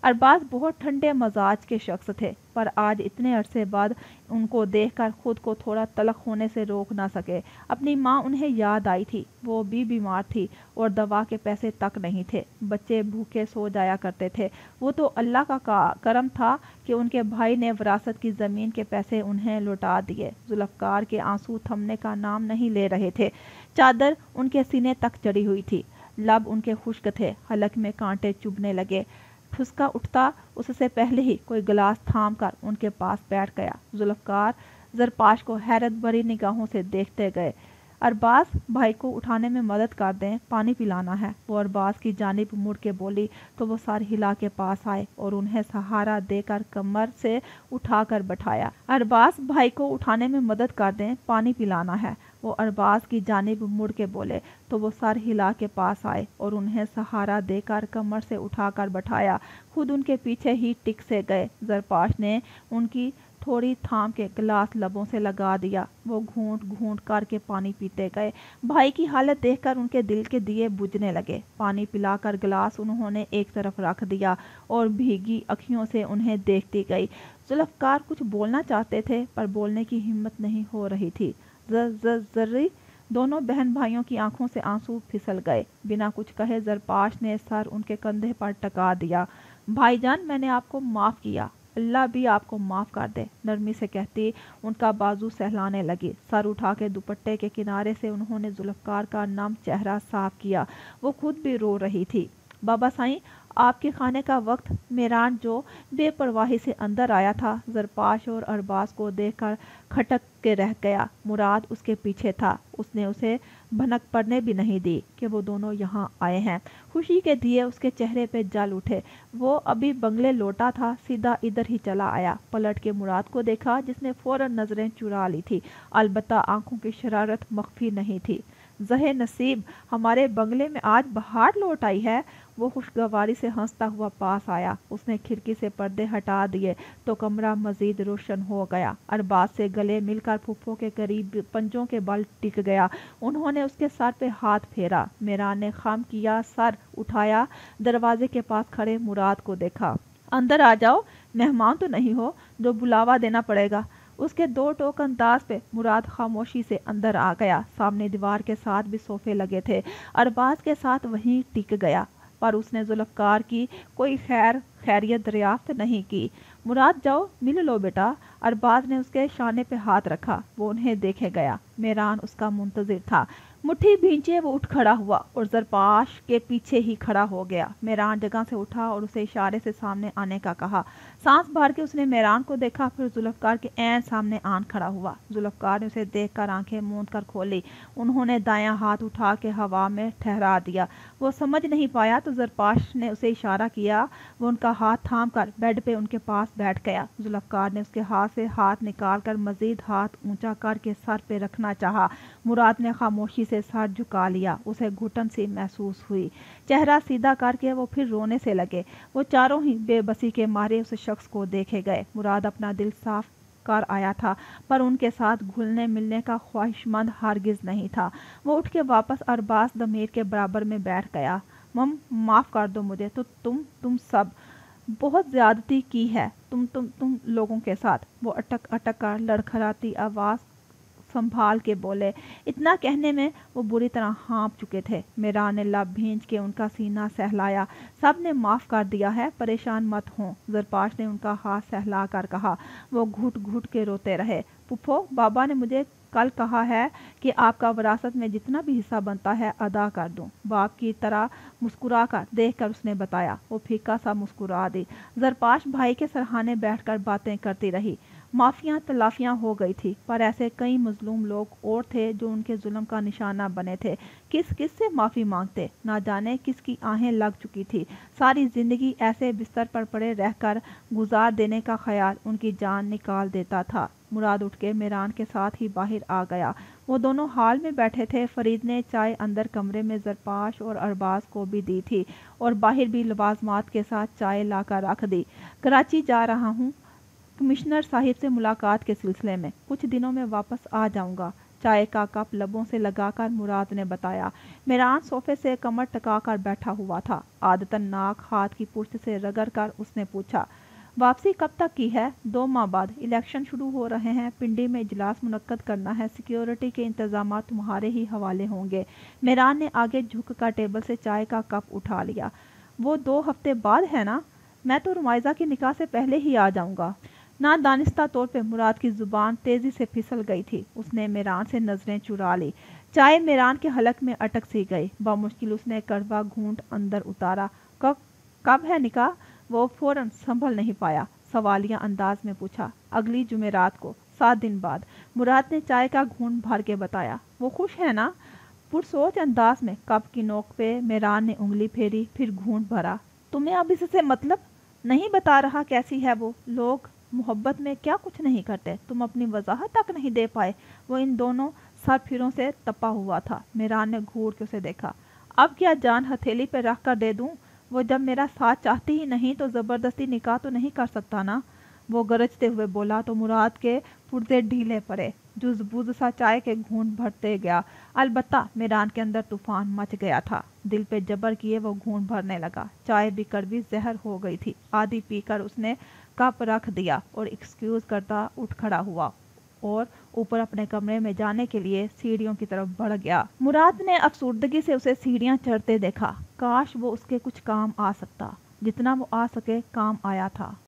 अरबाज बहुत ठंडे मजाज के शख्स थे, पर आज इतने अरसे बाद उनको देखकर खुद को थोड़ा तलख होने से रोक ना सके। अपनी माँ उन्हें याद आई थी। वो भी बीमार थी और दवा के पैसे तक नहीं थे। बच्चे भूखे सो जाया करते थे। वो तो अल्लाह का करम था कि उनके भाई ने विरासत की ज़मीन के पैसे उन्हें लौटा दिए। ज़ुल्फ़िकार के आंसू थमने का नाम नहीं ले रहे थे। चादर उनके सीने तक चढ़ी हुई थी। लब उनके खुश्क थे। हलक में कांटे चुभने लगे। ठुसका उठता उससे पहले ही कोई गिलास थाम कर उनके पास बैठ गया। ज़ुल्फ़िकार ज़रपाश को हैरत भरी निगाहों से देखते गए। अरबाज, भाई को उठाने में मदद कर दें, पानी पिलाना है। वो अरबाज की जानिब मुड़ के बोली तो वो सर हिला के पास आए और उन्हें सहारा देकर कमर से उठाकर बैठाया। अरबाज, भाई को उठाने में मदद कर दें, पानी पिलाना है। वो अरबाज की जानिब मुड़ के बोले तो वो सर हिला के पास आए और उन्हें सहारा देकर कमर से उठाकर बैठाया। खुद उनके पीछे ही टिक से गए। ज़रपाश ने उनकी थोड़ी थाम के गिलास लबों से लगा दिया। वो घूंट घूंट करके पानी पीते गए। भाई की हालत देखकर उनके दिल के दिए बुझने लगे। पानी पिलाकर गिलास उन्होंने एक तरफ रख दिया और भीगी अखियों से उन्हें देखती गई। ज़ुल्फ़िकार कुछ बोलना चाहते थे पर बोलने की हिम्मत नहीं हो रही थी। जर्री दोनों बहन भाइयों की आंखों से आंसू फिसल गए। बिना कुछ कहे ज़रपाश ने सर उनके कंधे पर टका दिया। भाईजान, मैंने आपको माफ़ किया, अल्लाह भी आपको माफ़ कर दे, नरमी से कहती उनका बाजू सहलाने लगी। सर उठा के दुपट्टे के किनारे से उन्होंने ज़ुल्फ़िकार का नम चेहरा साफ किया। वो खुद भी रो रही थी। बाबा साईं, आपके खाने का वक्त। मेहरान जो बेपरवाही से अंदर आया था, ज़रपाश और अरबाज को देखकर खटक के रह गया। मुराद उसके पीछे था। उसने उसे भनक पड़ने भी नहीं दी कि वो दोनों यहाँ आए हैं। खुशी के दिए उसके चेहरे पे जल उठे। वो अभी बंगले लौटा था, सीधा इधर ही चला आया। पलट के मुराद को देखा जिसने फौरन नजरें चुरा ली थी। अलबत्ता आंखों की शरारत मख्फी नहीं थी। ज़हे नसीब, हमारे बंगले में आज बहार लौट आई है। वो खुशगवारी से हंसता हुआ पास आया। उसने खिड़की से पर्दे हटा दिए तो कमरा मजीद रोशन हो गया। अरबाज से गले मिलकर फुफ्फो के करीब पंजों के बल टिक गया। उन्होंने उसके सर पे हाथ फेरा। मेहरान ने खम किया, सर उठाया, दरवाजे के पास खड़े मुराद को देखा। अंदर आ जाओ, मेहमान तो नहीं हो जो बुलावा देना पड़ेगा। उसके दो टोक अंदाज पे मुराद खामोशी से अंदर आ गया। सामने दीवार के साथ भी सोफे लगे थे। अरबाज के साथ वहीं टिक गया, पर उसने ज़ुल्फ़िकार की कोई खैरियत दरियाफ्त नहीं की। मुराद, जाओ मिल लो बेटा, अरबाज ने उसके शाने पे हाथ रखा। वो उन्हें देखे गया। मेहरान उसका मुंतजिर था। मुट्ठी भींचे वो उठ खड़ा हुआ और ज़रपाश के पीछे ही खड़ा हो गया। मेहरान जगह से उठा और उसे इशारे से सामने आने का कहा। सांस भर के उसने मेहरान को देखा, फिर जुल्फ़कार के ऐन सामने आन खड़ा हुआ। जुल्फ़कार ने उसे देखकर आंखें मूंद कर खोली। उन्होंने दायां हाथ उठा के हवा में ठहरा दिया। वो समझ नहीं पाया तो ज़रपाश ने उसे इशारा किया। वो उनका हाथ थाम कर बेड पे उनके पास बैठ गया। जुल्फ़कार ने उसके हाथ से हाथ निकाल कर मजीद हाथ ऊंचा करके सर पे रखना चाहा। मुराद ने खामोशी से सर झुका लिया। उसे घुटन सी महसूस हुई। चेहरा सीधा करके वो फिर रोने से लगे। वो चारों ही बेबसी के मारे उस शख्स को देखे गए। मुराद अपना दिल साफ कर आया था, पर उनके साथ घुलने मिलने का ख्वाहिशमंद हरगिज नहीं था। वो उठ के वापस अरबाज दमीर के बराबर में बैठ गया। मम माफ़ कर दो मुझे, तो तुम सब बहुत ज़्यादती की है तुम लोगों के साथ। वो अटक अटक कर लड़खड़ाती आवाज़ संभाल के बोले। इतना कहने में वो बुरी तरह हाँप चुके थे। मेहरान ने लब भींच के उनका सीना सहलाया। सब ने माफ़ कर दिया है, परेशान मत हों, ज़रपाश ने उनका हाथ सहला कर कहा। वो घुट घुट के रोते रहे। पुप्पो, बाबा ने मुझे कल कहा है कि आपका विरासत में जितना भी हिस्सा बनता है अदा कर दूं। बाप की तरह मुस्कुरा कर देख कर उसने बताया। वो फीका सा मुस्कुरा दी। ज़रपाश भाई के सरहाने बैठकर बातें करती रही। माफियाँ तलाफियाँ हो गई थी, पर ऐसे कई मजलूम लोग और थे जो उनके जुल्म का निशाना बने थे। किस किस से माफ़ी मांगते, ना जाने किसकी आहें लग चुकी थी। सारी ज़िंदगी ऐसे बिस्तर पर पड़े रहकर गुजार देने का ख्याल उनकी जान निकाल देता था। मुराद उठ के मेहरान के साथ ही बाहर आ गया। वो दोनों हाल में बैठे थे। फरीद ने चाय अंदर कमरे में ज़रपाश और अरबाज को भी दी थी और बाहर भी लवाजमात के साथ चाय लाकर रख दी। कराची जा रहा हूँ कमिश्नर साहिब से मुलाकात के सिलसिले में, कुछ दिनों में वापस आ जाऊंगा। चाय का कप लबों से लगाकर मुराद ने बताया। मेहरान सोफे से कमर टकाकर बैठा हुआ था। आदतन नाक हाथ की पुश्त से रगड़ कर उसने पूछा, वापसी कब तक की है? 2 माह बाद। इलेक्शन शुरू हो रहे हैं, पिंडी में इजलास मुनक्कद करना है, सिक्योरिटी के इंतजाम तुम्हारे ही हवाले होंगे। मेहरान ने आगे झुक कर टेबल से चाय का कप उठा लिया। वो 2 हफ्ते बाद है ना? मैं तो रुमाइजा की निकाह से पहले ही आ जाऊंगा। ना दानिस्ता तौर पे मुराद की जुबान तेजी से फिसल गई थी। उसने मेहरान से नजरें चुरा ली। चाय मेहरान के हलक में अटक सी गई। बामुश्किल उसने कड़वा घूंट अंदर उतारा। कब है निकाह? वो फौरन संभल नहीं पाया। सवालिया अंदाज में पूछा। अगली जुमेरात को, 7 दिन बाद। मुराद ने चाय का घूंट भर के बताया। वो खुश है ना? पुरसोच अंदाज में कप की नोक पे मेहरान ने उंगली फेरी, फिर घूंट भरा। तुम्हें अब इससे मतलब नहीं बता रहा कैसी है वो? लोग मोहब्बत में क्या कुछ नहीं करते, तुम अपनी वजाहत तक नहीं दे पाए। वो इन दोनों सरफिरों से तपा हुआ था। मेहरान ने घूर के उसे देखा। अब क्या जान हथेली पे रख कर दे दूं? वो जब मेरा साथ चाहती ही नहीं तो जबरदस्ती निकाह तो नहीं कर सकता ना? वो गरजते हुए बोला तो मुराद के पुर्जे ढीले पड़े। जुज़बुज़ सा चाय के घूंट भरते गया। अलबत्ता मेहरान के अंदर तूफान मच गया था। दिल पे जबर किए वो घूंट भरने लगा। चाय भी कड़वी जहर हो गई थी। आधी पीकर उसने कप रख दिया और एक्सक्यूज करता उठ खड़ा हुआ और ऊपर अपने कमरे में जाने के लिए सीढ़ियों की तरफ बढ़ गया। मुराद ने अफसुर्दगी से उसे सीढ़ियां चढ़ते देखा। काश वो उसके कुछ काम आ सकता। जितना वो आ सके काम आया था।